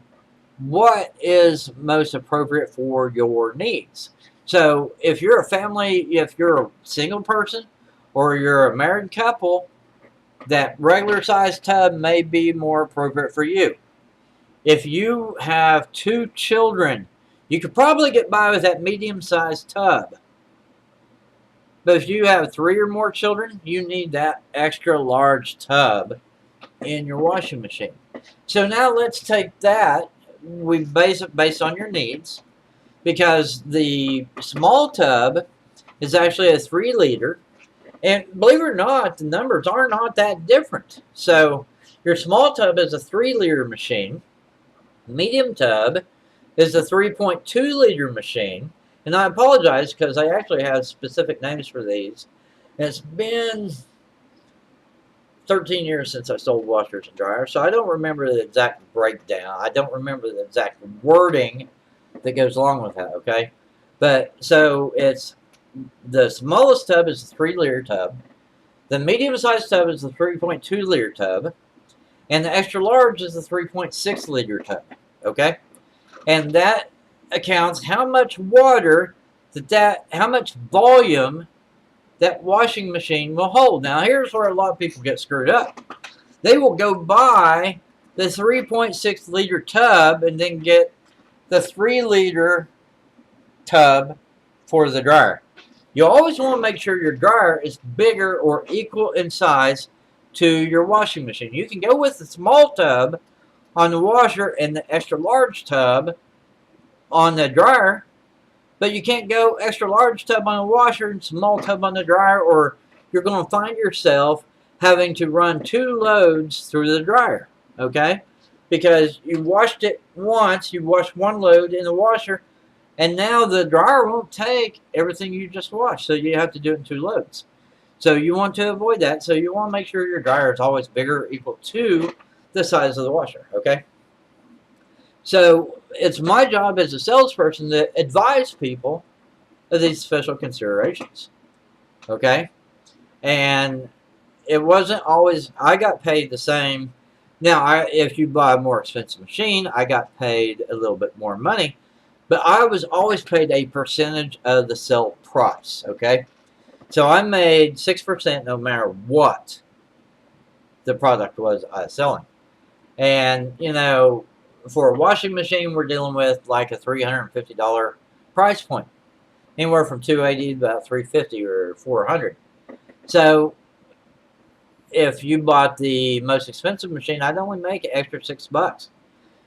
what is most appropriate for your needs. So if you're a family, if you're a single person, or you're a married couple, that regular size tub may be more appropriate for you. If you have 2 children, you could probably get by with that medium sized tub. But if you have 3 or more children, you need that extra large tub in your washing machine. So now let's take that, we base it based on your needs, because the small tub is actually a 3 liter, and believe it or not, the numbers are not that different. So your small tub is a 3 liter machine, medium tub is a 3.2 liter machine, and I apologize because I actually have specific names for these. And it's been 13 years since I sold washers and dryers, so I don't remember the exact breakdown. I don't remember the exact wording that goes along with that, okay? But, so it's, the smallest tub is the 3 liter tub, the medium-sized tub is the 3.2 liter tub, and the extra large is the 3.6 liter tub, okay? And that accounts how much water how much volume that washing machine will hold. Now, here's where a lot of people get screwed up. They will go buy the 3.6 liter tub and then get the 3 liter tub for the dryer. You always want to make sure your dryer is bigger or equal in size to your washing machine. You can go with the small tub on the washer and the extra large tub on the dryer, but you can't go extra large tub on the washer and small tub on the dryer, or you're going to find yourself having to run 2 loads through the dryer, okay? Because you washed it once, you washed 1 load in the washer, and now the dryer won't take everything you just washed, so you have to do it in 2 loads. So you want to avoid that, so you want to make sure your dryer is always bigger or equal to the size of the washer, okay? So it's my job as a salesperson to advise people of these special considerations, okay? And it wasn't always, I got paid the same. Now, if you buy a more expensive machine, I got paid a little bit more money, but I was always paid a percentage of the sale price, okay? So I made 6% no matter what the product was I was selling. And, you know, for a washing machine, we're dealing with like a $350 price point. Anywhere from $280 to about $350 or $400. So if you bought the most expensive machine, I'd only make an extra $6.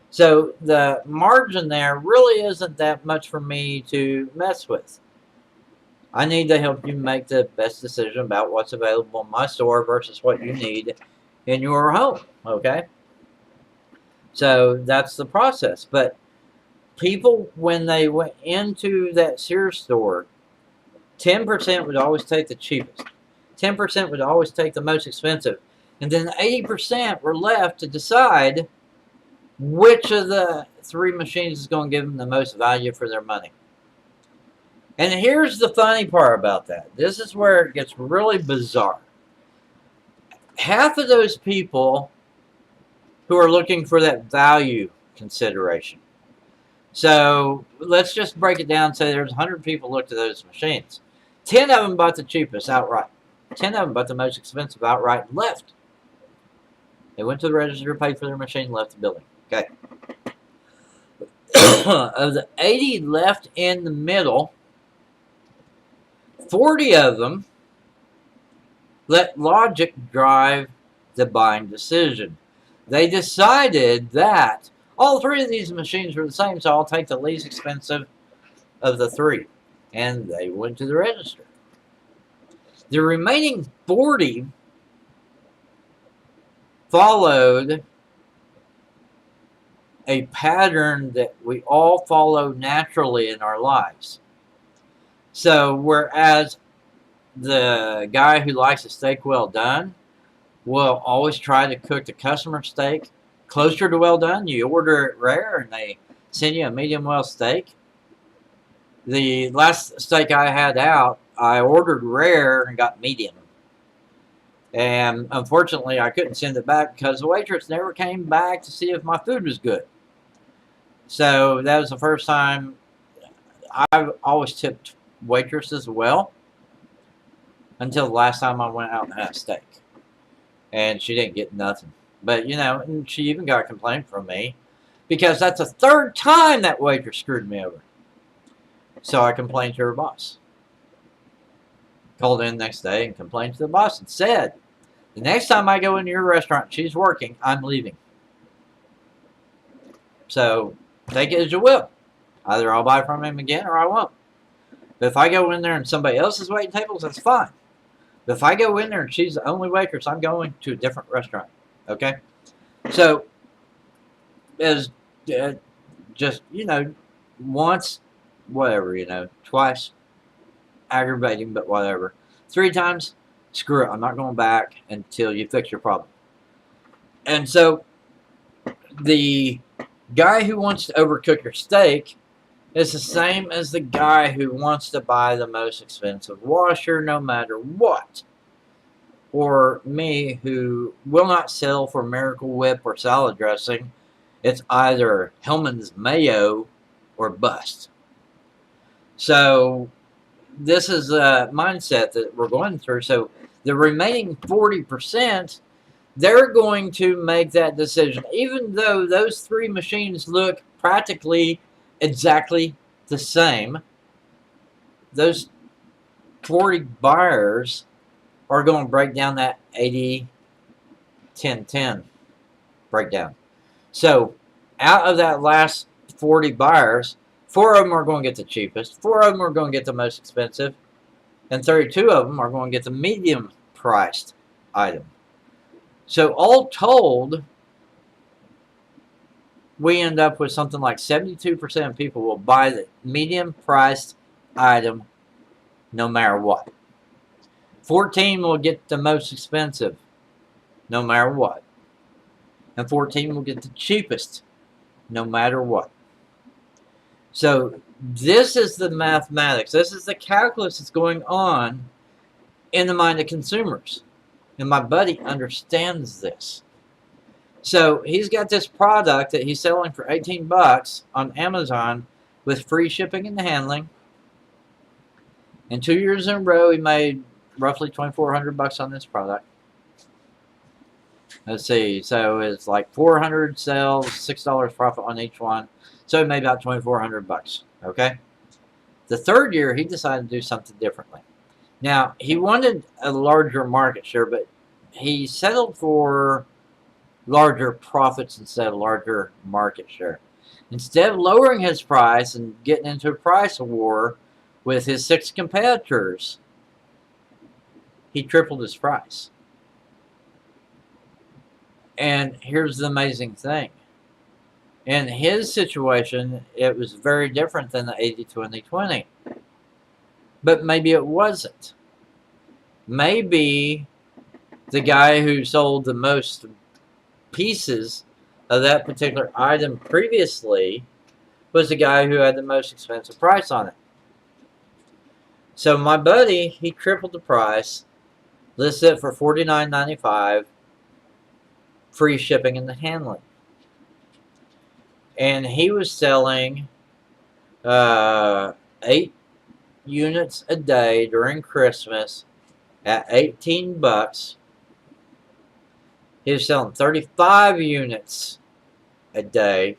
So the margin there really isn't that much for me to mess with. I need to help you make the best decision about what's available in my store versus what you need in your home, okay? So that's the process. But people, when they went into that Sears store, 10% would always take the cheapest. 10% would always take the most expensive. And then 80% were left to decide which of the 3 machines is going to give them the most value for their money. And here's the funny part about that. This is where it gets really bizarre. Half of those people who are looking for that value consideration. So let's just break it down and say there's 100 people looked at those machines. 10 of them bought the cheapest outright. 10 of them bought the most expensive outright and left. They went to the register, paid for their machine, and left the building. Okay. Of the 80 left in the middle, 40 of them let logic drive the buying decision. They decided that all 3 of these machines were the same, so I'll take the least expensive of the 3. And they went to the register. The remaining 40 followed a pattern that we all follow naturally in our lives. So whereas the guy who likes a steak well done will always try to cook the customer steak closer to well done, you order it rare and they send you a medium well steak. The last steak I had out, I ordered rare and got medium. And unfortunately, I couldn't send it back because the waitress never came back to see if my food was good. So that was the first time. I've always tipped waitresses well until the last time I went out and had a steak. And she didn't get nothing. But, you know, and she even got a complaint from me because that's the 3rd time that waitress screwed me over. So I complained to her boss. Called in the next day and complained to the boss and said, the next time I go into your restaurant and she's working, I'm leaving. So take it as you will. Either I'll buy from him again or I won't. But if I go in there and somebody else is waiting tables, that's fine. But if I go in there and she's the only waitress, I'm going to a different restaurant. Okay? So, as just, you know, once, whatever, you know, twice, aggravating, but whatever. 3 times, screw it. I'm not going back until you fix your problem. And so, the guy who wants to overcook your steak is the same as the guy who wants to buy the most expensive washer no matter what. Or me, who will not settle for Miracle Whip or salad dressing. It's either Hellman's mayo or bust. So this is a mindset that we're going through. So the remaining 40%, they're going to make that decision, even though those three machines look practically exactly the same. Those 40 buyers are going to break down that 80-10-10 breakdown. So out of that last 40 buyers, 4 of them are going to get the cheapest, 4 of them are going to get the most expensive, and 32 of them are going to get the medium priced item. So all told, we end up with something like 72% of people will buy the medium priced item no matter what. 14 will get the most expensive no matter what. And 14 will get the cheapest no matter what. So this is the mathematics. This is the calculus that's going on in the mind of consumers. And my buddy understands this. So he's got this product that he's selling for 18 bucks on Amazon with free shipping and handling. And 2 years in a row, he made roughly 2,400 bucks on this product. Let's see. So it's like 400 sales, $6 profit on each one. So he made about 2,400 bucks. Okay. The third year, he decided to do something differently. Now, he wanted a larger market share, but he settled for larger profits instead of larger market share. Instead of lowering his price and getting into a price war with his 6 competitors, he tripled his price. And here's the amazing thing. In his situation, it was very different than the 80-20-20. But maybe it wasn't. Maybe the guy who sold the most pieces of that particular item previously was the guy who had the most expensive price on it. So my buddy, he tripled the price, listed it for $49.95, free shipping and the handling. And he was selling 8 units a day during Christmas at 18 bucks. He was selling 35 units a day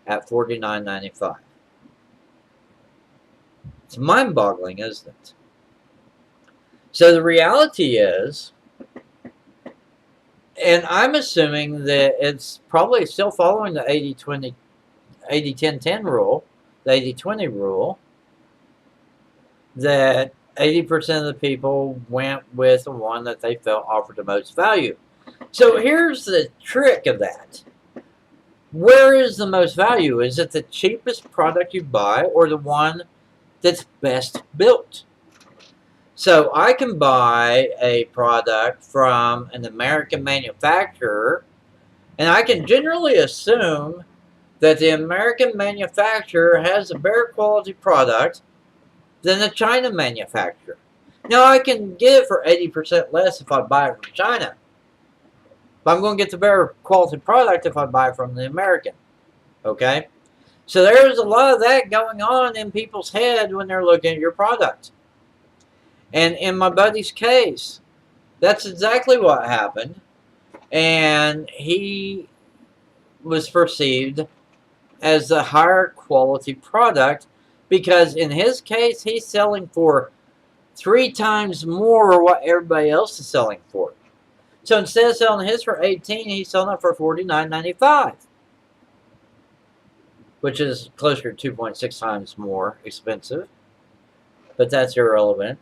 at $49.95. It's mind-boggling, isn't it? So the reality is, and I'm assuming that it's probably still following the 80-10-10 rule, the 80-20 rule, that 80% of the people went with the one that they felt offered the most value. So here's the trick of that. Where is the most value? Is it the cheapest product you buy or the one that's best built? So I can buy a product from an American manufacturer, and I can generally assume that the American manufacturer has a better quality product than the China manufacturer. Now I can get it for 80% less if I buy it from China. But I'm going to get the better quality product if I buy from the American. Okay? So there's a lot of that going on in people's head when they're looking at your product. And in my buddy's case, that's exactly what happened. And he was perceived as the higher quality product because in his case, he's selling for 3 times more what everybody else is selling for. So instead of selling his for 18, he's selling it for $49.95, which is closer to 2.6 times more expensive. But that's irrelevant.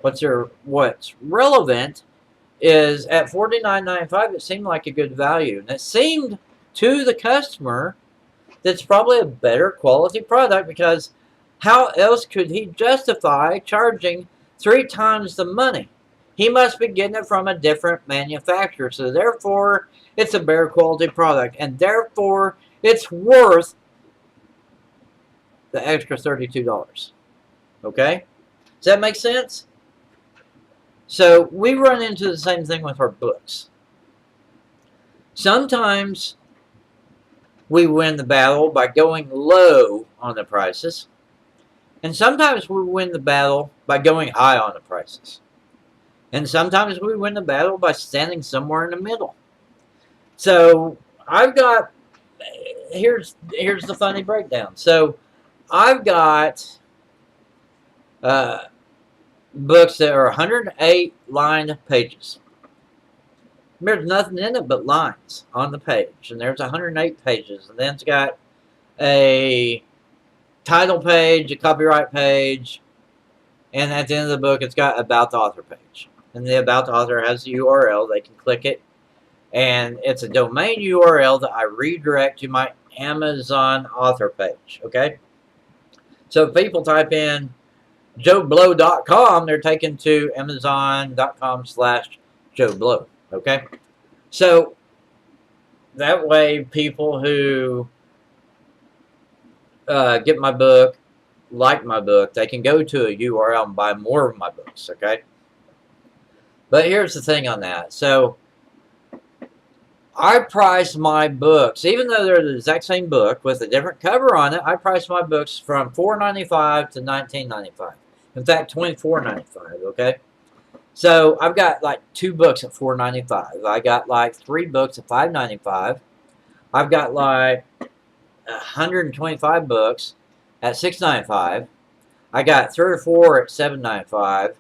What's relevant is at $49.95, it seemed like a good value. And it seemed to the customer that's probably a better quality product because how else could he justify charging 3 times the money? He must be getting it from a different manufacturer. So therefore, it's a better quality product. And therefore, it's worth the extra $32. Okay? Does that make sense? So we run into the same thing with our books. Sometimes we win the battle by going low on the prices. And sometimes we win the battle by going high on the prices. And sometimes we win the battle by standing somewhere in the middle. So I've got here's the funny breakdown. So I've got uh, books that are 108 line pages. There's nothing in it but lines on the page, and there's 108 pages, and then it's got a title page, a copyright page, and at the end of the book, it's got about the author page. And the about the author has the URL. They can click it, and it's a domain URL that I redirect to my Amazon author page. Okay, so if people type in joeblow.com, they're taken to amazon.com/joeblow. Okay, so that way people who get my book, like my book, they can go to a URL and buy more of my books. Okay, but here's the thing on that. So I price my books, even though they're the exact same book with a different cover on it. I price my books from $4.95 to $19.95. In fact, $24.95. Okay, so I've got like 2 books at $4.95. I got like 3 books at $5.95. I've got like 125 books at $6.95. I got 3 or 4 at $7.95.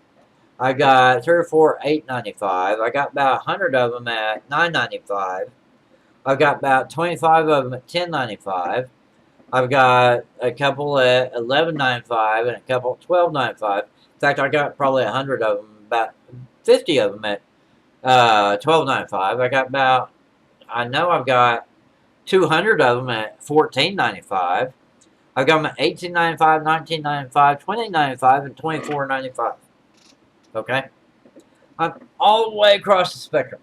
I got 3 or 4 at $8.95. I got about 100 of them at $9.95. I've got about 25 of them at $10.95. I've got a couple at $11.95 and a couple at $12.95. In fact, I got probably 100 of them, about 50 of them at $12.95. I've got 200 of them at $14.95. I've got them at $18.95, $19.95, $20.95, and $24.95. Okay? I'm all the way across the spectrum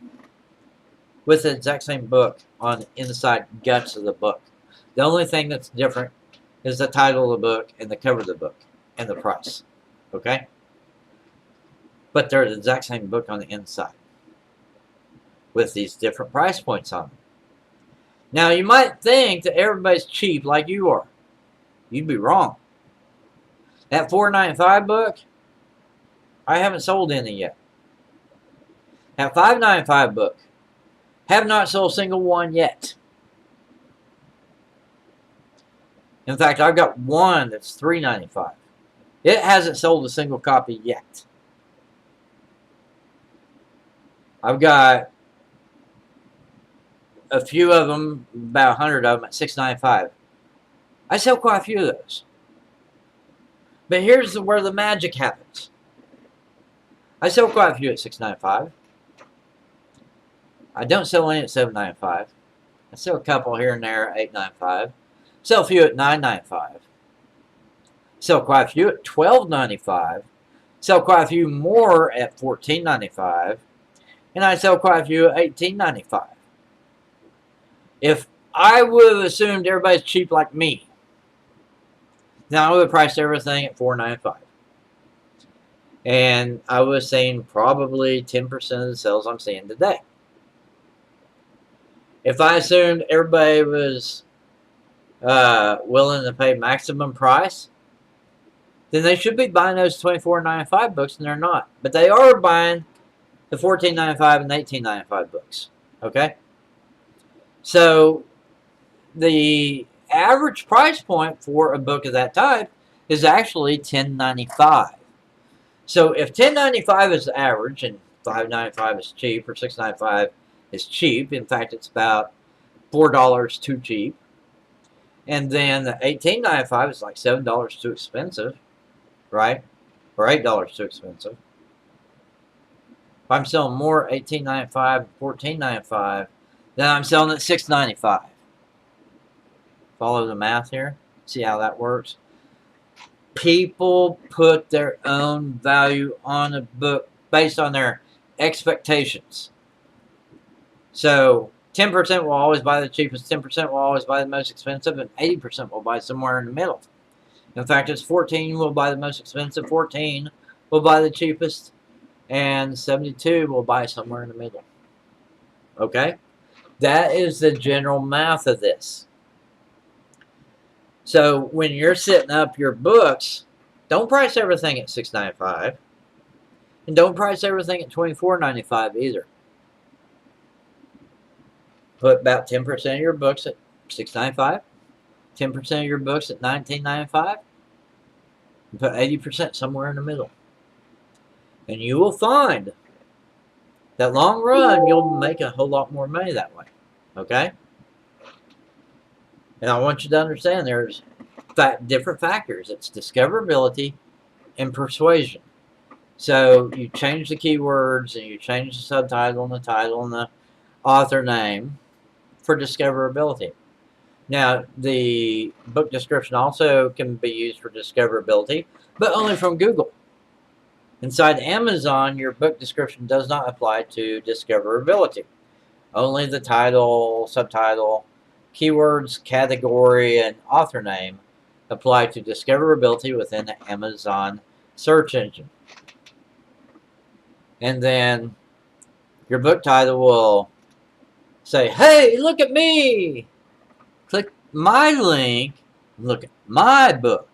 with the exact same book on the inside guts of the book. The only thing that's different is the title of the book and the cover of the book and the price. Okay? But they're the exact same book on the inside with these different price points on them. Now, you might think that everybody's cheap like you are. You'd be wrong. That $4.95 book, I haven't sold any yet. That $5.95 book, have not sold a single one yet. In fact, I've got one that's $3.95. It hasn't sold a single copy yet. I've got a few of them, about 100 of them at $6.95. I sell quite a few of those. But here's where the magic happens. I sell quite a few at $6.95. I don't sell any at $7.95. I sell a couple here and there at $8.95. Sell a few at $9.95. Sell quite a few at $12.95. Sell quite a few more at $14.95. And I sell quite a few at $18.95. If I would have assumed everybody's cheap like me, then I would have priced everything at $4.95. And I was saying probably 10% of the sales I'm seeing today. If I assumed everybody was willing to pay maximum price, then they should be buying those $24.95 books, and they're not. But they are buying the $14.95 and $18.95 books. Okay? So the average price point for a book of that type is actually $10.95. So if $10.95 is the average and $5.95 is cheap or $6.95 is cheap, in fact it's about $4 too cheap, and then the $18.95 is like $7 too expensive, right? Or $8 too expensive. If I'm selling more $18.95 and $14.95, then I'm selling at $6.95. Follow the math here. See how that works? People put their own value on a book based on their expectations. So 10% will always buy the cheapest, 10% will always buy the most expensive, and 80% will buy somewhere in the middle. In fact, it's 14 will buy the most expensive, 14 will buy the cheapest, and 72 will buy somewhere in the middle. Okay? That is the general math of this. So when you're setting up your books, Don't price everything at $6.95, and don't price everything at $24.95 either. Put about 10% of your books at $6.95, 10% of your books at $19.95, and put 80% somewhere in the middle. And you will find that long run, you'll make a whole lot more money that way. Okay? And I want you to understand there's different factors. It's discoverability and persuasion. So you change the keywords and you change the subtitle and the title and the author name for discoverability. Now, the book description also can be used for discoverability, but only from Google. Inside Amazon, your book description does not apply to discoverability. Only the title, subtitle, keywords, category, and author name apply to discoverability within the Amazon search engine. And then your book title will say, hey, look at me. Click my link. Look at my book.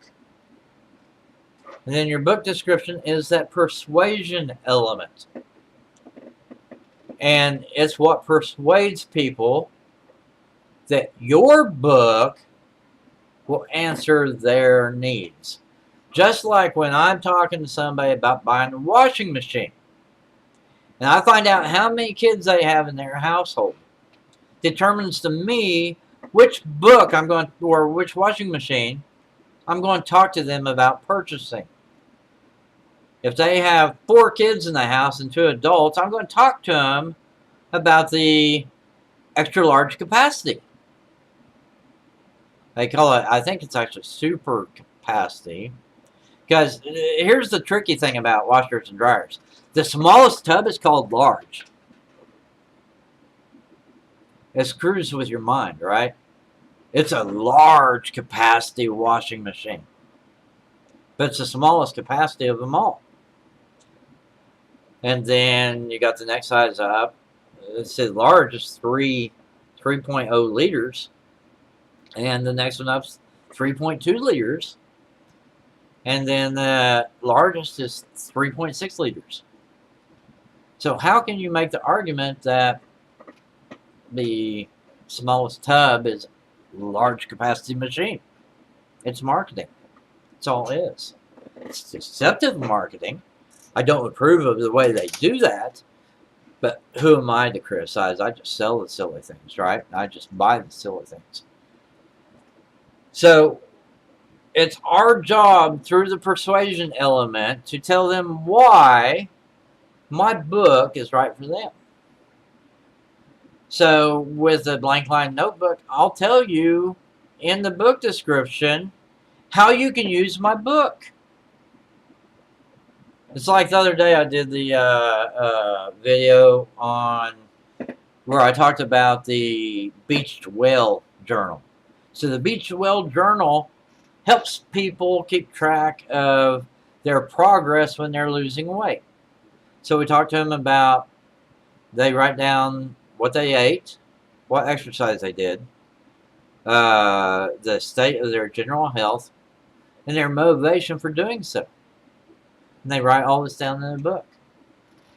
And then your book description is that persuasion element. And it's what persuades people that your book will answer their needs. Just like when I'm talking to somebody about buying a washing machine, and I find out how many kids they have in their household, determines to me which book I'm going to, or which washing machine I'm going to talk to them about purchasing. If they have 4 kids in the house and 2 adults, I'm going to talk to them about the extra large capacity. They call it, I think it's actually super capacity. Because here's the tricky thing about washers and dryers. The smallest tub is called large. It screws with your mind, right? It's a large capacity washing machine. But it's the smallest capacity of them all. And then you got the next size up. It says large is 3.0 liters. And the next one up is 3.2 liters. And then the largest is 3.6 liters. So how can you make the argument that the smallest tub is a large capacity machine? It's marketing. That's all it is. It's deceptive marketing. I don't approve of the way they do that. But who am I to criticize? I just sell the silly things, right? I just buy the silly things. So it's our job through the persuasion element to tell them why my book is right for them. So with the blank line notebook, I'll tell you in the book description how you can use my book. It's like the other day I did the video on where I talked about the Beached Whale Journal. So the Beached Whale Journal helps people keep track of their progress when they're losing weight. So we talked to them about, they write down what they ate, what exercise they did, the state of their general health, and their motivation for doing so. And they write all this down in the book.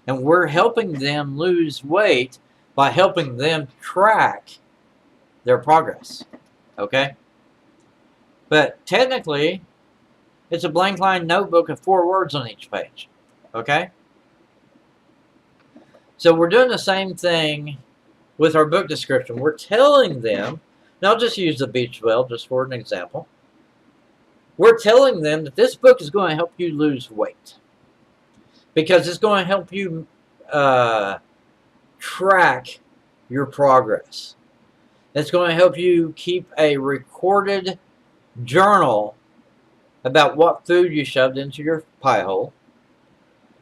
And we're helping them lose weight by helping them track their progress. Okay? But technically, it's a blank line notebook of 4 words on each page. Okay? So we're doing the same thing with our book description. We're telling them, and I'll just use the beach whale just for an example. We're telling them that this book is going to help you lose weight. Because it's going to help you track your progress. It's going to help you keep a recorded journal about what food you shoved into your pie hole.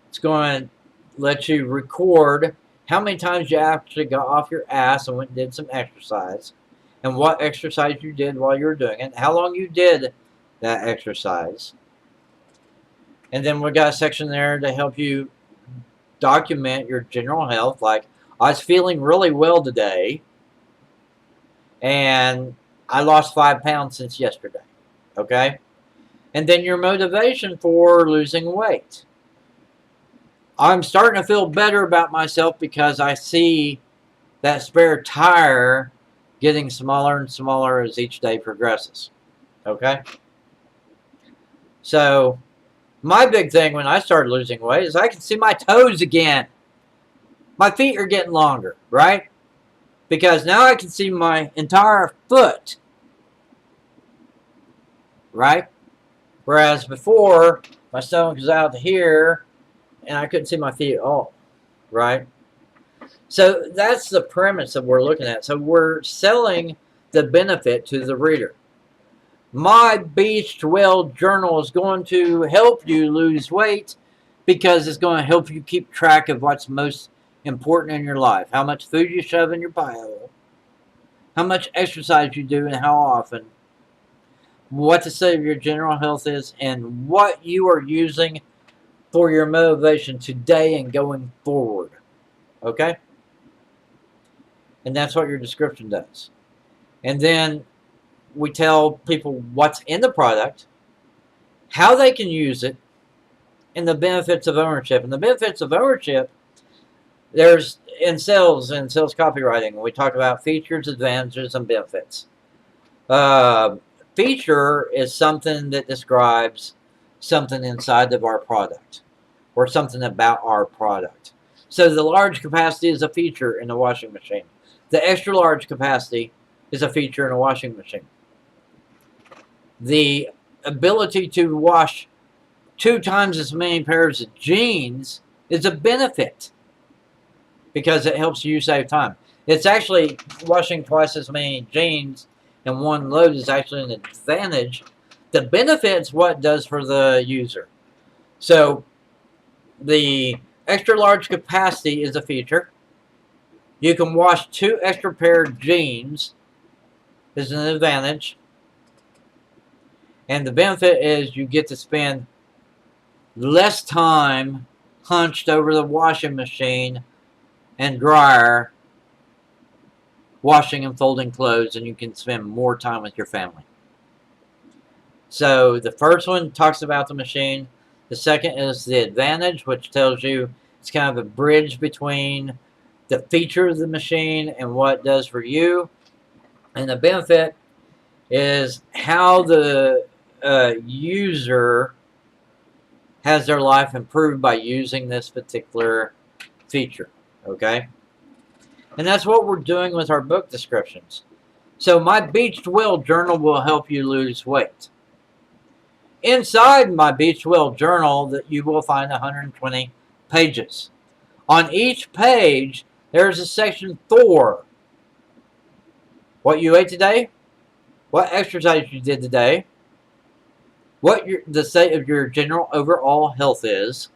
It's going to let you record how many times you actually got off your ass and went and did some exercise, and what exercise you did while you were doing it, how long you did that exercise. And then we got a section there to help you document your general health, like, I was feeling really well today, and I lost 5 pounds since yesterday. Okay? And then your motivation for losing weight. I'm starting to feel better about myself because I see that spare tire getting smaller and smaller as each day progresses. Okay? So, my big thing when I started losing weight is I can see my toes again. My feet are getting longer, right? Because now I can see my entire foot, right? Whereas before, my stomach was out to here and I couldn't see my feet at all, right? So that's the premise that we're looking at. So we're selling the benefit to the reader. My Beached Well journal is going to help you lose weight because it's going to help you keep track of what's most important in your life. How much food you shove in your bio, how much exercise you do and how often, what the state of your general health is, and what you are using for your motivation today and going forward. Okay? And that's what your description does. And then we tell people what's in the product, how they can use it, and the benefits of ownership. And the benefits of ownership, there's in sales and sales copywriting, we talk about features, advantages, and benefits. Feature is something that describes something inside of our product or something about our product. So the large capacity is a feature in a washing machine. The extra large capacity is a feature in a washing machine. The ability to wash 2 times as many pairs of jeans is a benefit because it helps you save time. It's actually washing twice as many jeans in one load is actually an advantage. The benefit's what it does for the user. So the extra large capacity is a feature. You can wash 2 extra pair of jeans is an advantage. And the benefit is you get to spend less time hunched over the washing machine and dryer washing and folding clothes, and you can spend more time with your family. So the first one talks about the machine. The second is the advantage, which tells you it's kind of a bridge between the feature of the machine and what it does for you. And the benefit is how the user has their life improved by using this particular feature. Okay? And that's what we're doing with our book descriptions. So my Beached Well journal will help you lose weight. Inside my Beached Well journal, that you will find 120 pages. On each page, there's a section for what you ate today, what exercise you did today, what the state of your general overall health is,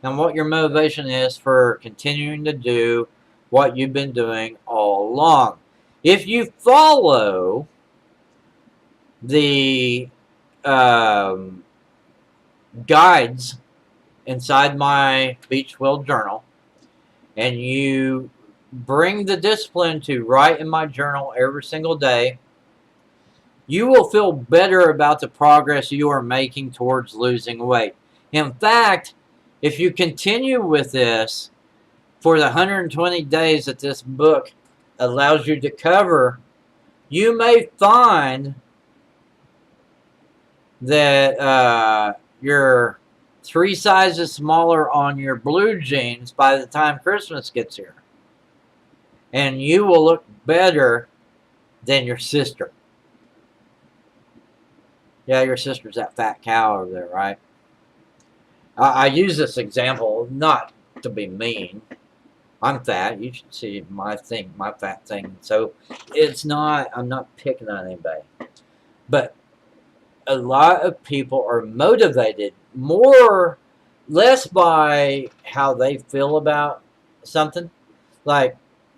and what your motivation is for continuing to do what you've been doing all along. If you follow the guides inside my Beached Well journal, and you bring the discipline to write in my journal every single day, you will feel better about the progress you are making towards losing weight. In fact, if you continue with this for the 120 days that this book allows you to cover, you may find that you're 3 sizes smaller on your blue jeans by the time Christmas gets here. And you will look better than your sister. Yeah, your sister's that fat cow over there, right? I use this example not to be mean. I'm fat. You should see my fat thing. So it's not, I'm not picking on anybody. But a lot of people are motivated less by how they feel about something. Like,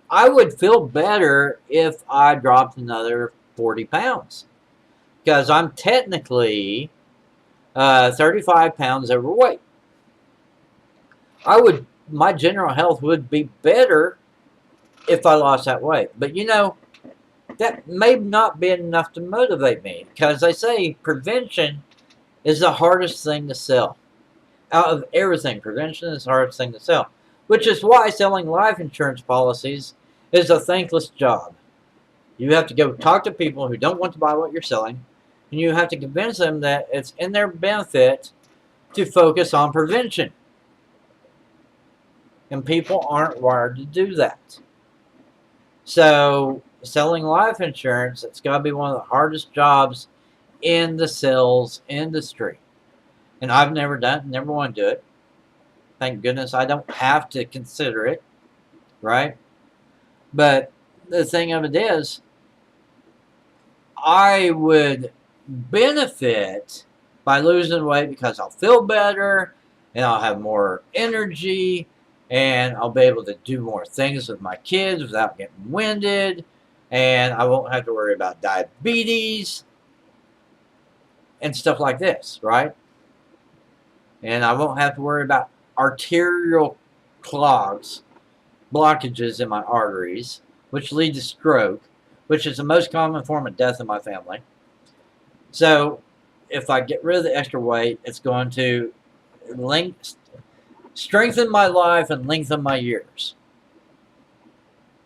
I would feel better if I dropped another 40 pounds. Because I'm technically 35 pounds overweight. My general health would be better if I lost that weight. But you know, that may not be enough to motivate me. Because they say prevention is the hardest thing to sell. Out of everything, prevention is the hardest thing to sell. Which is why selling life insurance policies is a thankless job. You have to go talk to people who don't want to buy what you're selling, and you have to convince them that it's in their benefit to focus on prevention. And people aren't wired to do that. So, selling life insurance, it's got to be one of the hardest jobs in the sales industry. And I've never done it, never want to do it. Thank goodness I don't have to consider it, right? But the thing of it is, I would benefit by losing weight because I'll feel better and I'll have more energy and I'll be able to do more things with my kids without getting winded, and I won't have to worry about diabetes and stuff like this, right? And I won't have to worry about arterial clogs, blockages in my arteries, which lead to stroke, which is the most common form of death in my family. So if I get rid of the extra weight, it's going to strengthen my life and lengthen my years.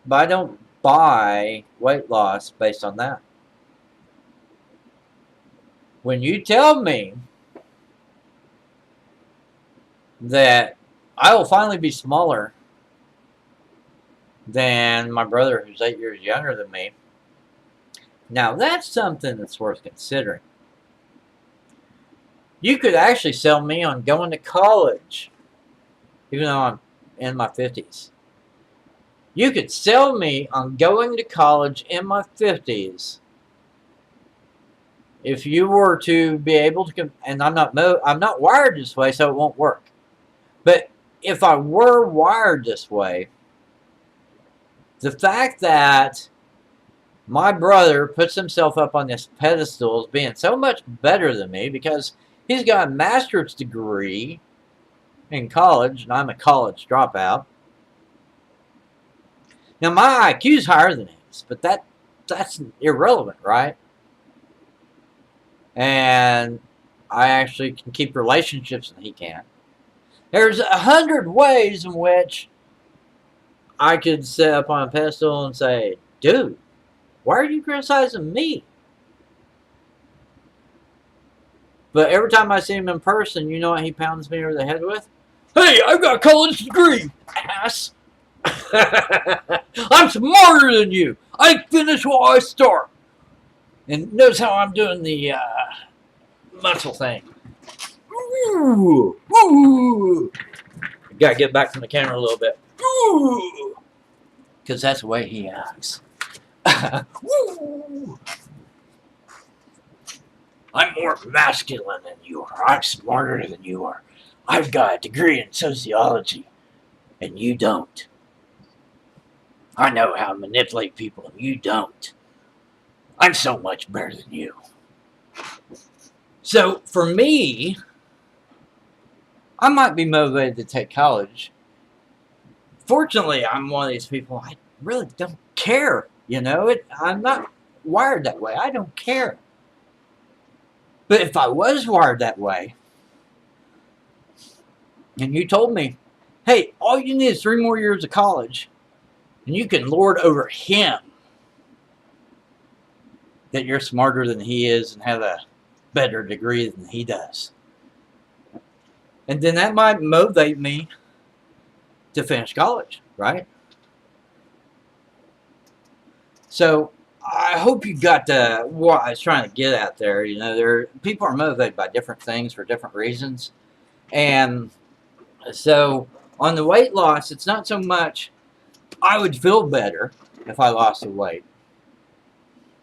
But I don't buy weight loss based on that. When you tell me that I will finally be smaller than my brother who's 8 years younger than me, now that's something that's worth considering. You could actually sell me on going to college, even though I'm in my 50s. You could sell me on going to college in my 50s if you were to be able to, and I'm not wired this way, so it won't work. But if I were wired this way, the fact that my brother puts himself up on this pedestal as being so much better than me because he's got a master's degree in college, and I'm a college dropout. Now, my IQ is higher than his, but that's irrelevant, right? And I actually can keep relationships and he can't. There's 100 ways in which I could sit up on a pedestal and say, dude, why are you criticizing me? But every time I see him in person, you know what he pounds me over the head with? Hey, I've got a college degree, ass. I'm smarter than you. I finish while I start. And notice how I'm doing the muscle thing. Ooh, ooh. Gotta get back from the camera a little bit. Ooh. Because that's the way he acts. Ooh. I'm more masculine than you are. I'm smarter than you are. I've got a degree in sociology, and you don't. I know how to manipulate people, and you don't. I'm so much better than you. So, for me, I might be motivated to take college. Fortunately, I'm one of these people, I really don't care. You know, I'm not wired that way. I don't care. But if I was wired that way, and you told me, hey, all you need is 3 more years of college, and you can lord over him that you're smarter than he is and have a better degree than he does. And then that might motivate me to finish college, right? So I hope you got what I was trying to get at there. You know, people are motivated by different things for different reasons. And so on the weight loss, it's not so much I would feel better if I lost the weight.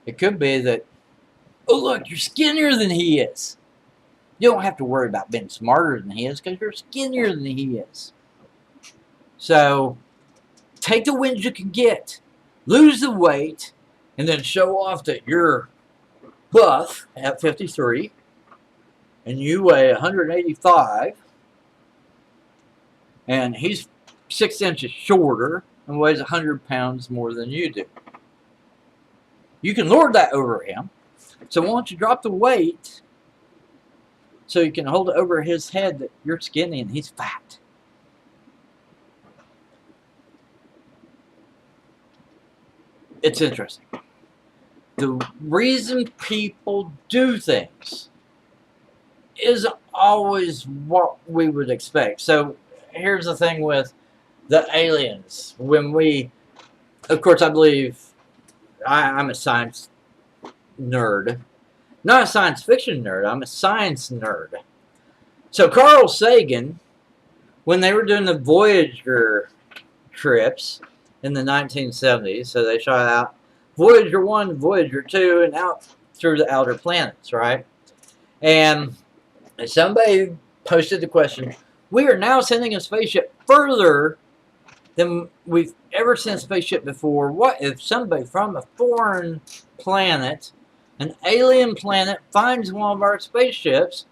It could be that, oh, look, you're skinnier than he is. You don't have to worry about being smarter than he is because you're skinnier than he is. So take the wins you can get. Lose the weight, and then show off that you're buff at 53 and you weigh 185 and he's 6 inches shorter and weighs 100 pounds more than you do. You can lord that over him. So why don't you drop the weight so you can hold it over his head that you're skinny and he's fat. It's interesting. The reason people do things is always what we would expect. So here's the thing with the aliens. When we, of course, I believe I'm a science nerd. Not a science fiction nerd, I'm a science nerd. So Carl Sagan, when they were doing the Voyager trips in the 1970s, so they shot out Voyager 1, Voyager 2, and out through the outer planets, right? And somebody posted the question, we are now sending a spaceship further than we've ever sent a spaceship before. What if somebody from a foreign planet, an alien planet, finds one of our spaceships?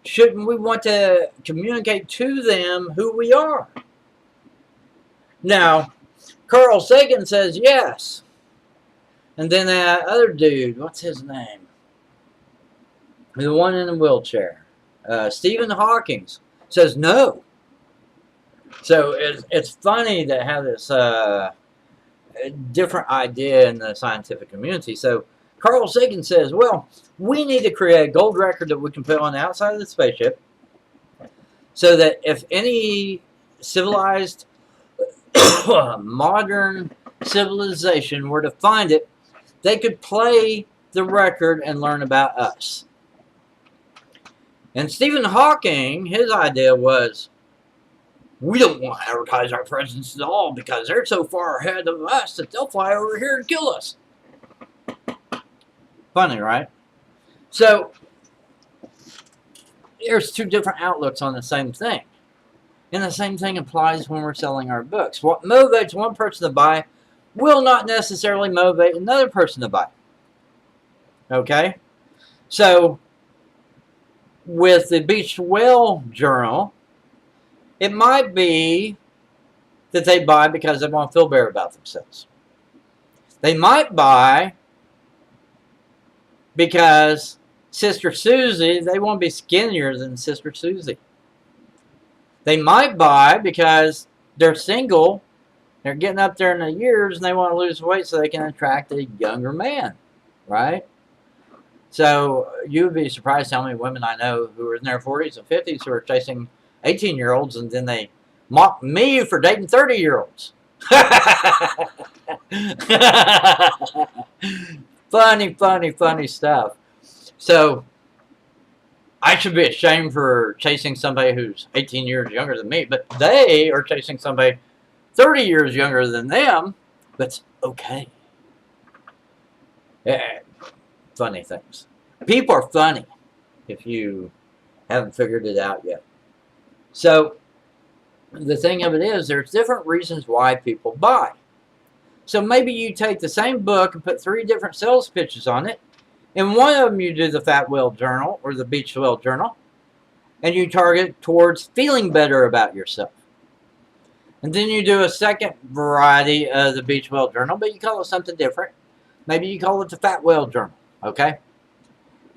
Shouldn't we want to communicate to them who we are? Now, Carl Sagan says yes. And then that other dude, what's his name? The one in the wheelchair. Stephen Hawking says no. So it's funny to have this different idea in the scientific community. So Carl Sagan says, well, we need to create a gold record that we can put on the outside of the spaceship so that if any civilized modern civilization were to find it, they could play the record and learn about us. And Stephen Hawking, his idea was, we don't want to advertise our presence at all because they're so far ahead of us that they'll fly over here and kill us. Funny, right? So, there's two different outlooks on the same thing. And the same thing applies when we're selling our books. What motivates one person to buy will not necessarily motivate another person to buy. Okay? So, with the Beach Whale Journal, it might be that they buy because they want to feel better about themselves. They might buy because Sister Susie, they want to be skinnier than Sister Susie. They might buy because they're single, they're getting up there in the years, and they want to lose weight so they can attract a younger man, right? So you would be surprised how many women I know who are in their 40s and 50s who are chasing 18-year-olds, and then they mock me for dating 30-year-olds. Funny stuff. So I should be ashamed for chasing somebody who's 18 years younger than me, but they are chasing somebody 30 years younger than them. That's okay. Yeah. Funny things. People are funny if you haven't figured it out yet. So the thing of it is, there's different reasons why people buy. So maybe you take the same book and put 3 different sales pitches on it. In one of them you do the Fat Whale Journal or the Beach Whale Journal, and you target towards feeling better about yourself. And then you do a second variety of the Beach Whale Journal, but you call it something different. Maybe you call it the Fat Whale Journal, okay?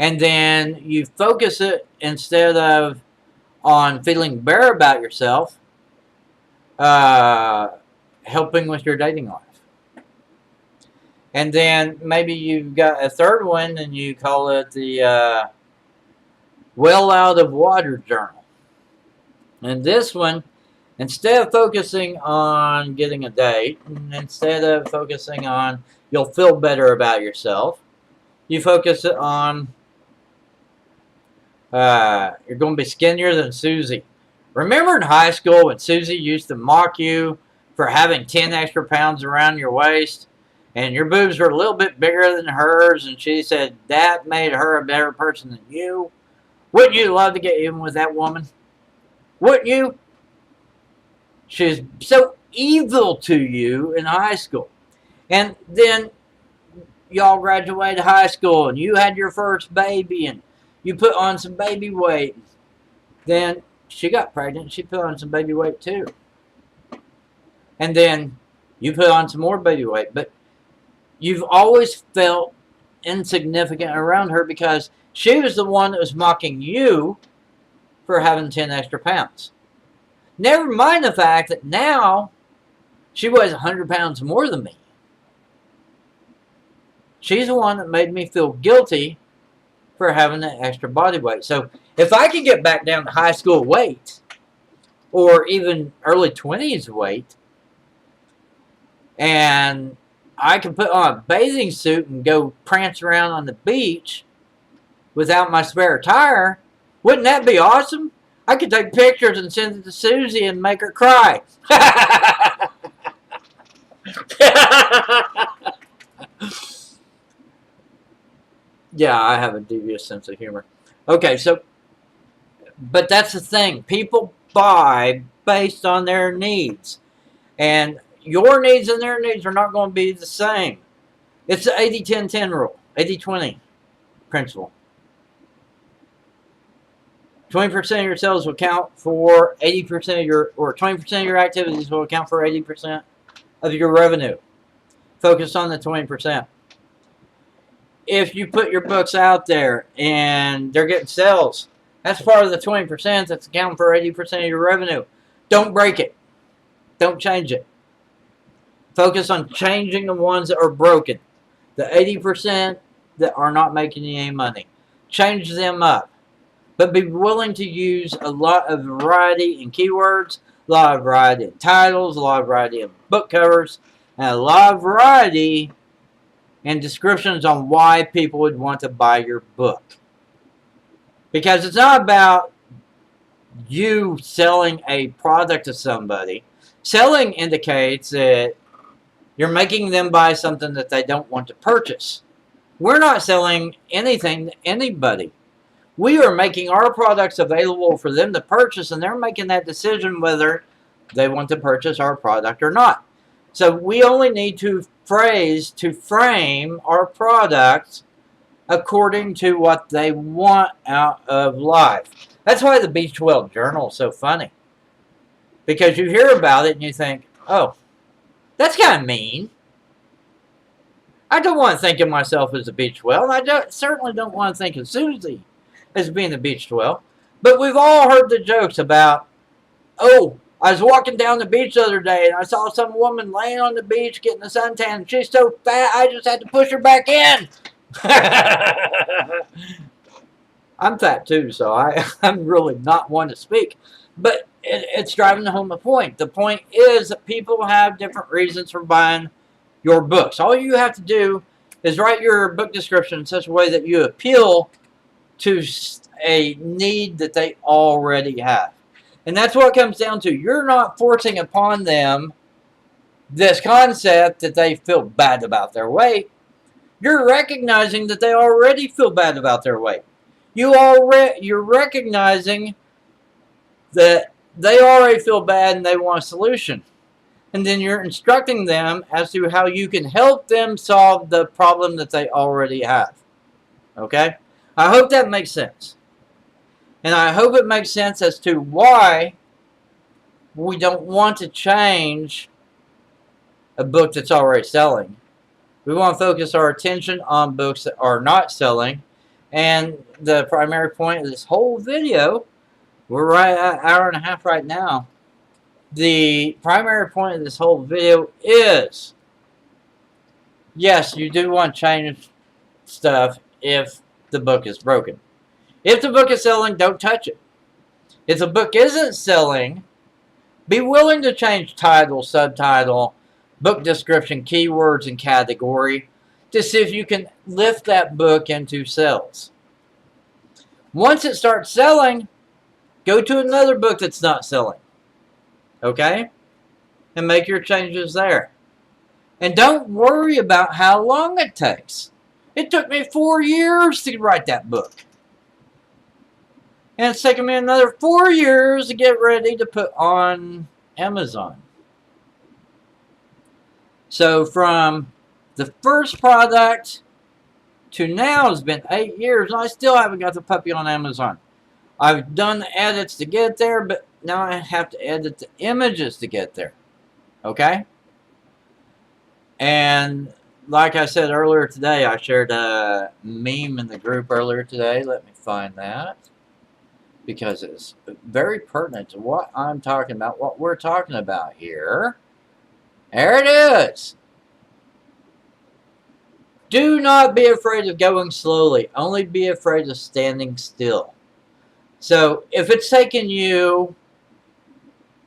And then you focus it, instead of on feeling better about yourself, helping with your dating life. And then maybe you've got a third one and you call it the Well Out of Water Journal. And this one, instead of focusing on getting a date, instead of focusing on you'll feel better about yourself, you focus it on you're going to be skinnier than Susie. Remember in high school when Susie used to mock you for having 10 extra pounds around your waist? And your boobs were a little bit bigger than hers, and she said that made her a better person than you. Wouldn't you love to get even with that woman? Wouldn't you? She was so evil to you in high school. And then y'all graduated high school, and you had your first baby, and you put on some baby weight. Then she got pregnant, she put on some baby weight too. And then you put on some more baby weight. But you've always felt insignificant around her because she was the one that was mocking you for having 10 extra pounds. Never mind the fact that now she weighs 100 pounds more than me. She's the one that made me feel guilty for having that extra body weight. So if I could get back down to high school weight or even early 20s weight, and I could put on a bathing suit and go prance around on the beach without my spare tire, wouldn't that be awesome? I could take pictures and send it to Susie and make her cry. Yeah, I have a devious sense of humor. Okay, so, but that's the thing. People buy based on their needs. And your needs and their needs are not going to be the same. It's the 80-10-10 rule, 80-20 principle. 20% of your sales will count for 80% of your, or 20% of your activities will account for 80% of your revenue. Focus on the 20%. If you put your books out there and they're getting sales, that's part of the 20% that's accounting for 80% of your revenue. Don't break it. Don't change it. Focus on changing the ones that are broken. The 80% that are not making you any money. Change them up. But be willing to use a lot of variety in keywords, a lot of variety in titles, a lot of variety in book covers, and a lot of variety and descriptions on why people would want to buy your book. Because it's not about you selling a product to somebody. Selling indicates that you're making them buy something that they don't want to purchase. We're not selling anything to anybody. We are making our products available for them to purchase, and they're making that decision whether they want to purchase our product or not. So we only need to frame our products according to what they want out of life. That's why the Beach Well Journal is so funny. Because you hear about it and you think, oh, that's kind of mean. I don't want to think of myself as a beach whale, and I certainly don't want to think of Susie as being a beach whale. But we've all heard the jokes about, oh, I was walking down the beach the other day and I saw some woman laying on the beach getting a suntan, and she's so fat I just had to push her back in. I'm fat too, so I'm really not one to speak. But it's driving home the point. The point is that people have different reasons for buying your books. All you have to do is write your book description in such a way that you appeal to a need that they already have. And that's what it comes down to. You're not forcing upon them this concept that they feel bad about their weight. You're recognizing that they already feel bad about their weight. You're recognizing that they already feel bad and they want a solution. And then you're instructing them as to how you can help them solve the problem that they already have. Okay? I hope that makes sense. And I hope it makes sense as to why we don't want to change a book that's already selling. We want to focus our attention on books that are not selling. And the primary point of this whole video, we're right at an hour and a half right now. The primary point of this whole video is, yes, you do want to change stuff if the book is broken. If the book is selling, don't touch it. If the book isn't selling, be willing to change title, subtitle, book description, keywords, and category to see if you can lift that book into sales. Once it starts selling, go to another book that's not selling. Okay? And make your changes there. And don't worry about how long it takes. It took me 4 years to write that book. And it's taken me another 4 years to get ready to put on Amazon. So from the first product to now has been 8 years, and I still haven't got the puppy on Amazon. I've done the edits to get there, but now I have to edit the images to get there. Okay? And like I said earlier today, I shared a meme in the group earlier today. Let me find that because it's very pertinent to what I'm talking about, what we're talking about here. There it is. Do not be afraid of going slowly. Only be afraid of standing still. So if it's taken you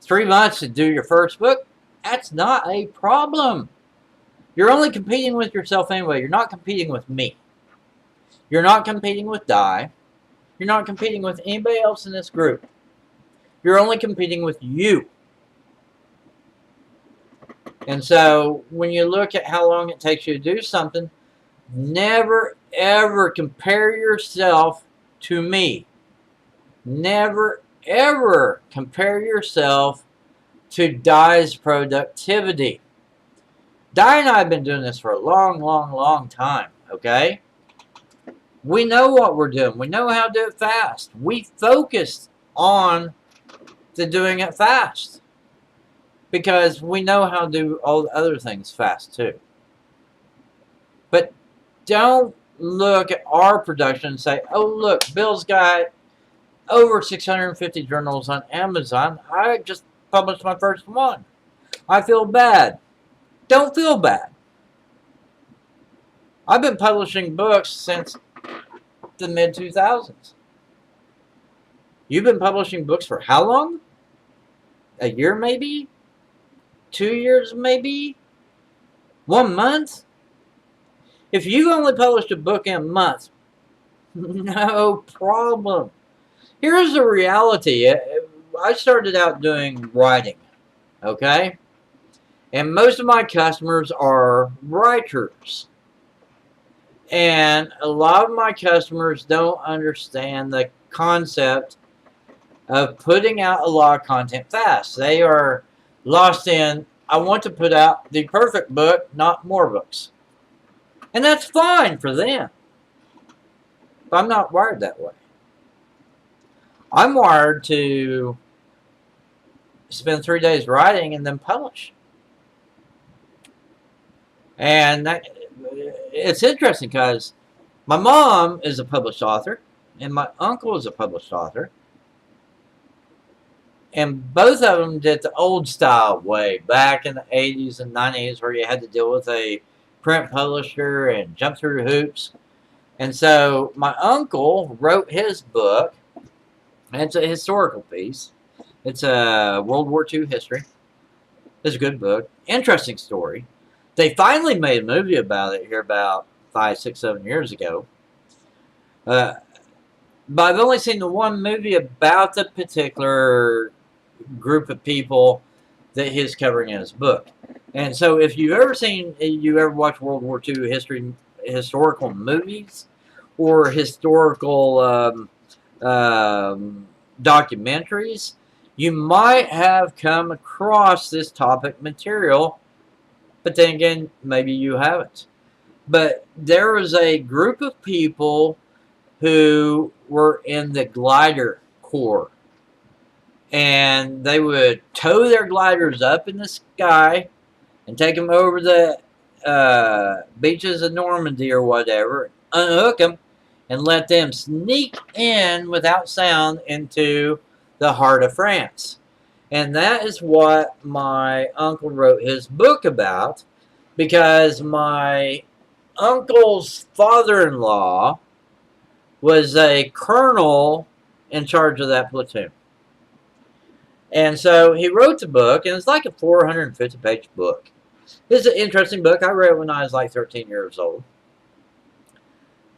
3 months to do your first book, that's not a problem. You're only competing with yourself anyway. You're not competing with me. You're not competing with Di. You're not competing with anybody else in this group. You're only competing with you. And so when you look at how long it takes you to do something, never ever compare yourself to me. Never ever compare yourself to Di's productivity. Di and I have been doing this for a long, long, long time, okay? We know what we're doing. We know how to do it fast. We focused on the doing it fast because we know how to do all the other things fast too. But don't look at our production and say, oh, look, Bill's got over 650 journals on Amazon. I just published my first one. I feel bad. Don't feel bad. I've been publishing books since the mid-2000s. You've been publishing books for how long? A year maybe? 2 years maybe? 1 month? If you've only published a book in a month, no problem. Here's the reality. I started out doing writing, okay? And most of my customers are writers. And a lot of my customers don't understand the concept of putting out a lot of content fast. They are lost in, I want to put out the perfect book, not more books. And that's fine for them. But I'm not wired that way. I'm wired to spend 3 days writing and then publish. And it's interesting because my mom is a published author and my uncle is a published author. And both of them did the old style way back in the 80s and 90s where you had to deal with a print publisher and jump through hoops. And so my uncle wrote his book. And it's a historical piece. It's a World War II history. It's a good book. Interesting story. They finally made a movie about it here about 5, 6, 7 years ago. But I've only seen the one movie about the particular group of people that he's covering in his book. And so if you've ever watched World War II historical movies or historical documentaries, you might have come across this topic material, but then again, maybe you haven't. But there was a group of people who were in the glider corps, and they would tow their gliders up in the sky and take them over the beaches of Normandy or whatever, unhook them, and let them sneak in without sound into the heart of France. And that is what my uncle wrote his book about, because my uncle's father-in-law was a colonel in charge of that platoon. And so he wrote the book, and it's like a 450-page book. It's an interesting book. I read it when I was like 13 years old.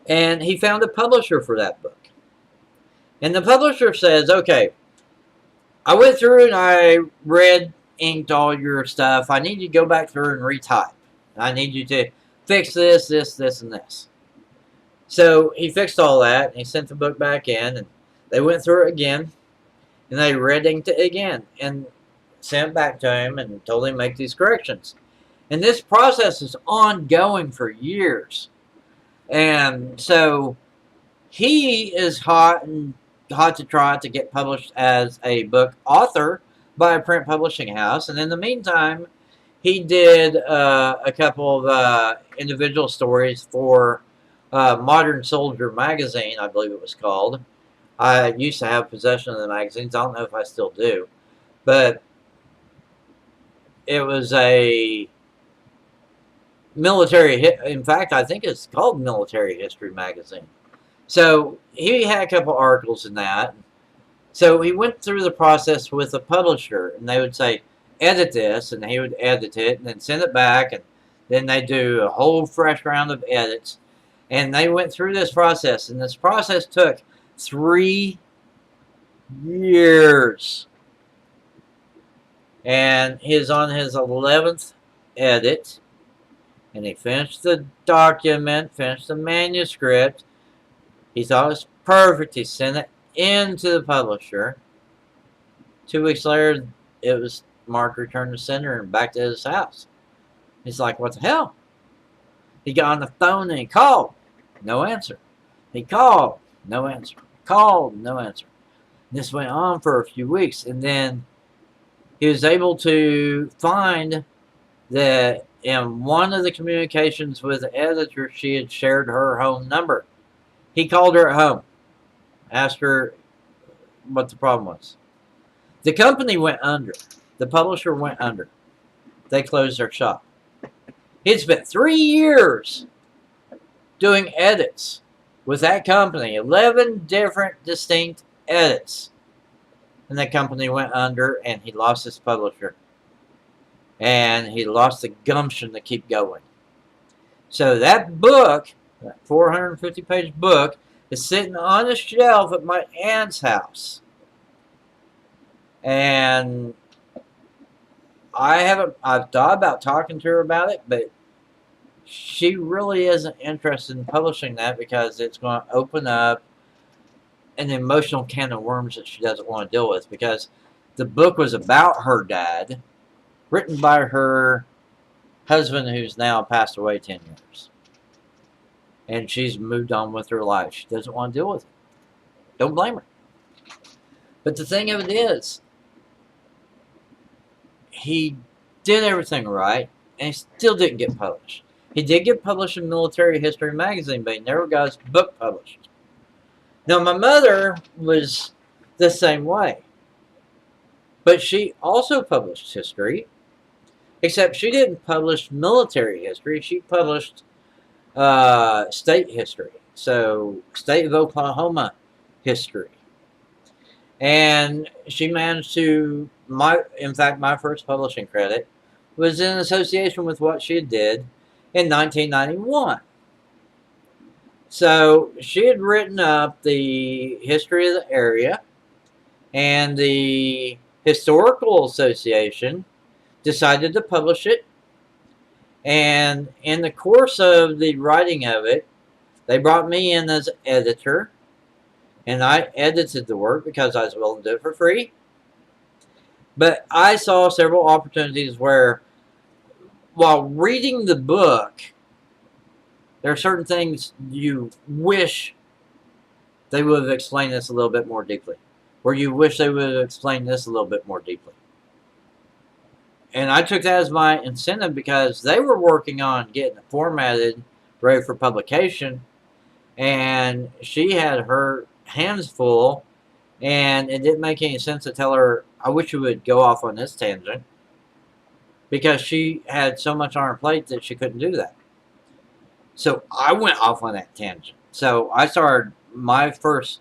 And he found a publisher for that book. And the publisher says, okay, I went through and I inked all your stuff. I need you to go back through and retype. I need you to fix this, this, this, and this. So he fixed all that, and he sent the book back in, and they went through it again, and they inked it again, and sent it back to him and told him to make these corrections. And this process is ongoing for years. And so he is hot to try to get published as a book author by a print publishing house. And in the meantime, He did a couple of individual stories for Modern Soldier magazine, I believe it was called. I used to have possession of the magazines. I don't know if I still do, but it was a military. In fact, I think it's called Military History Magazine. So he had a couple articles in that. So he went through the process with a publisher, and they would say, "Edit this," and he would edit it, and then send it back, and then they do a whole fresh round of edits. And they went through this process, and this process took 3 years. And he's on his 11th edit, and he finished the document, finished the manuscript. He thought it was perfect. He sent it into the publisher. 2 weeks later, it was marked return to sender and back to his house. He's like, what the hell? He got on the phone and he called. No answer. He called. No answer. Called. No answer. This went on for a few weeks, and then he was able to find that in one of the communications with the editor, she had shared her home number. He called her at home, asked her what the problem was. The company went under. The publisher went under. They closed their shop. He'd spent 3 years doing edits with that company, 11 different distinct edits. And that company went under, and he lost his publisher. And he lost the gumption to keep going. So that book, that 450-page book, is sitting on a shelf at my aunt's house. And I've thought about talking to her about it, but she really isn't interested in publishing that because it's going to open up an emotional can of worms that she doesn't want to deal with, because the book was about her dad, written by her husband who's now passed away 10 years. And she's moved on with her life. She doesn't want to deal with it. Don't blame her. But the thing of it is, he did everything right, and he still didn't get published. He did get published in Military History Magazine, but he never got his book published. Now, my mother was the same way. But she also published history, except she didn't publish military history. She published state history. So, state of Oklahoma history. And she managed to, in fact, my first publishing credit was in association with what she did in 1991. So she had written up the history of the area, and the Historical Association decided to publish it. And in the course of the writing of it, they brought me in as editor, and I edited the work because I was willing to do it for free. But I saw several opportunities where, while reading the book, there are certain things you wish they would have explained this a little bit more deeply. Or you wish they would have explained this a little bit more deeply. And I took that as my incentive because they were working on getting it formatted, ready for publication. And she had her hands full, and it didn't make any sense to tell her, I wish you would go off on this tangent. Because she had so much on her plate that she couldn't do that. So I went off on that tangent. So I started my first,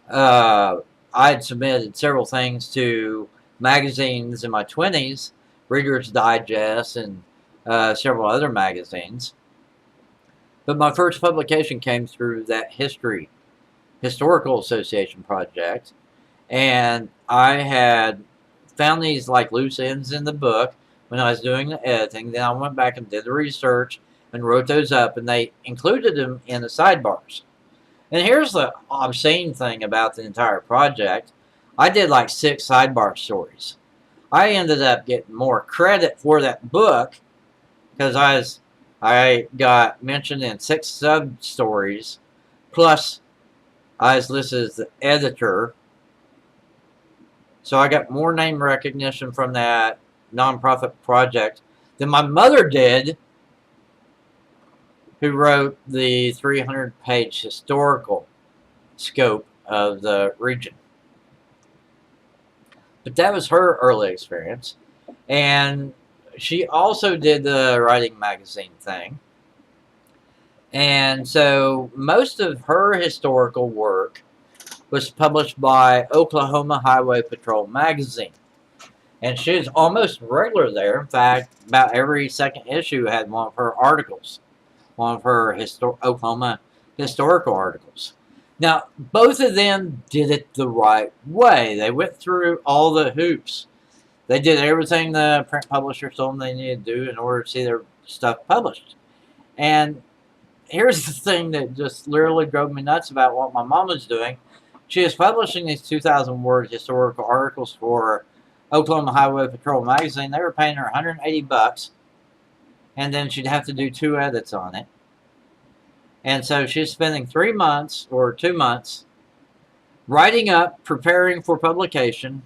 I had submitted several things to magazines in my 20s, Reader's Digest and several other magazines. But my first publication came through that Historical Association project. And I had found these like loose ends in the book when I was doing the editing. Then I went back and did the research and wrote those up, and they included them in the sidebars. And here's the obscene thing about the entire project. I did like 6 sidebar stories. I ended up getting more credit for that book because I got mentioned in 6 sub-stories, plus I was listed as the editor. So I got more name recognition from that nonprofit project than my mother did, who wrote the 300-page historical scope of the region. But that was her early experience. And she also did the writing magazine thing. And so most of her historical work was published by Oklahoma Highway Patrol magazine. And she was almost regular there. In fact, about every second issue had one of her articles, one of her Oklahoma historical articles. Now, both of them did it the right way. They went through all the hoops. They did everything the print publisher told them they needed to do in order to see their stuff published. And here's the thing that just literally drove me nuts about what my mom was doing. She was publishing these 2,000-word historical articles for Oklahoma Highway Patrol magazine. They were paying her $180, and then she'd have to do 2 edits on it. And so she's spending 3 months or 2 months writing up, preparing for publication,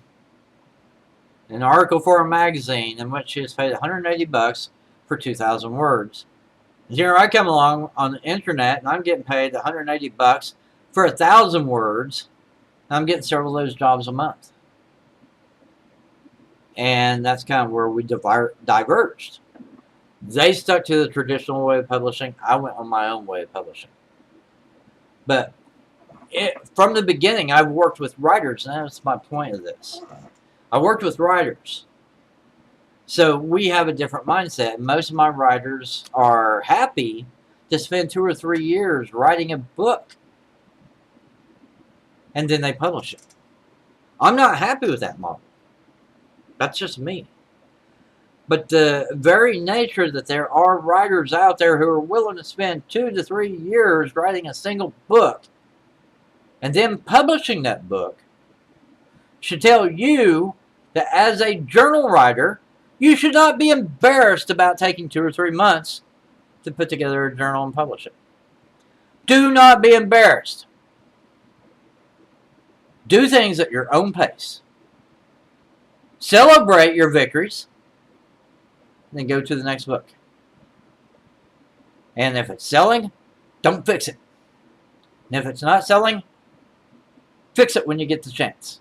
an article for a magazine in which she has paid $180 for 2,000 words. And here I come along on the internet, and I'm getting paid $180 for 1,000 words. I'm getting several of those jobs a month. And that's kind of where we diverged. They stuck to the traditional way of publishing. I went on my own way of publishing. But from the beginning, I've worked with writers, and that's my point of this. I worked with writers. So we have a different mindset. Most of my writers are happy to spend 2 or 3 years writing a book, and then they publish it. I'm not happy with that model. That's just me. But the very nature that there are writers out there who are willing to spend 2 to 3 years writing a single book and then publishing that book should tell you that as a journal writer, you should not be embarrassed about taking 2 or 3 months to put together a journal and publish it. Do not be embarrassed. Do things at your own pace. Celebrate your victories, and then go to the next book. And if it's selling, don't fix it. And if it's not selling, fix it when you get the chance.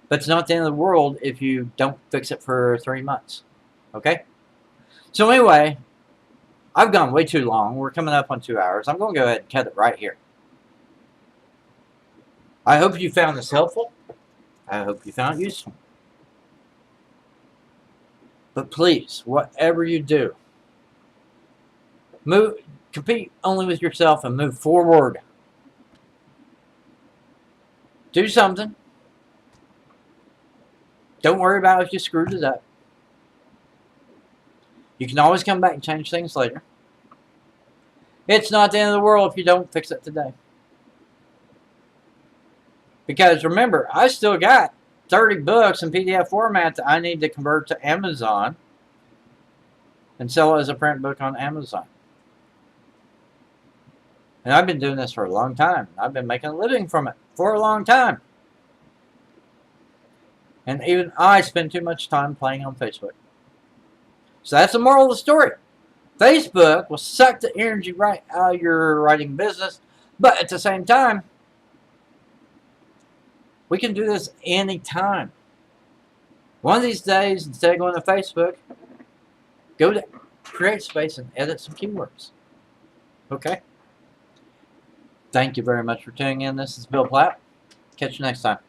But it's not the end of the world if you don't fix it for 3 months. Okay? So anyway, I've gone way too long. We're coming up on 2 hours. I'm going to go ahead and cut it right here. I hope you found this helpful. I hope you found it useful. But please, whatever you do, compete only with yourself and move forward. Do something. Don't worry about if you screwed it up. You can always come back and change things later. It's not the end of the world if you don't fix it today. Because remember, I still got 30 books in PDF format that I need to convert to Amazon and sell as a print book on Amazon. And I've been doing this for a long time. I've been making a living from it for a long time. And even I spend too much time playing on Facebook. So that's the moral of the story. Facebook will suck the energy right out of your writing business, but at the same time, we can do this anytime. One of these days, instead of going to Facebook, go to CreateSpace and edit some keywords. Okay? Thank you very much for tuning in. This is Bill Platt. Catch you next time.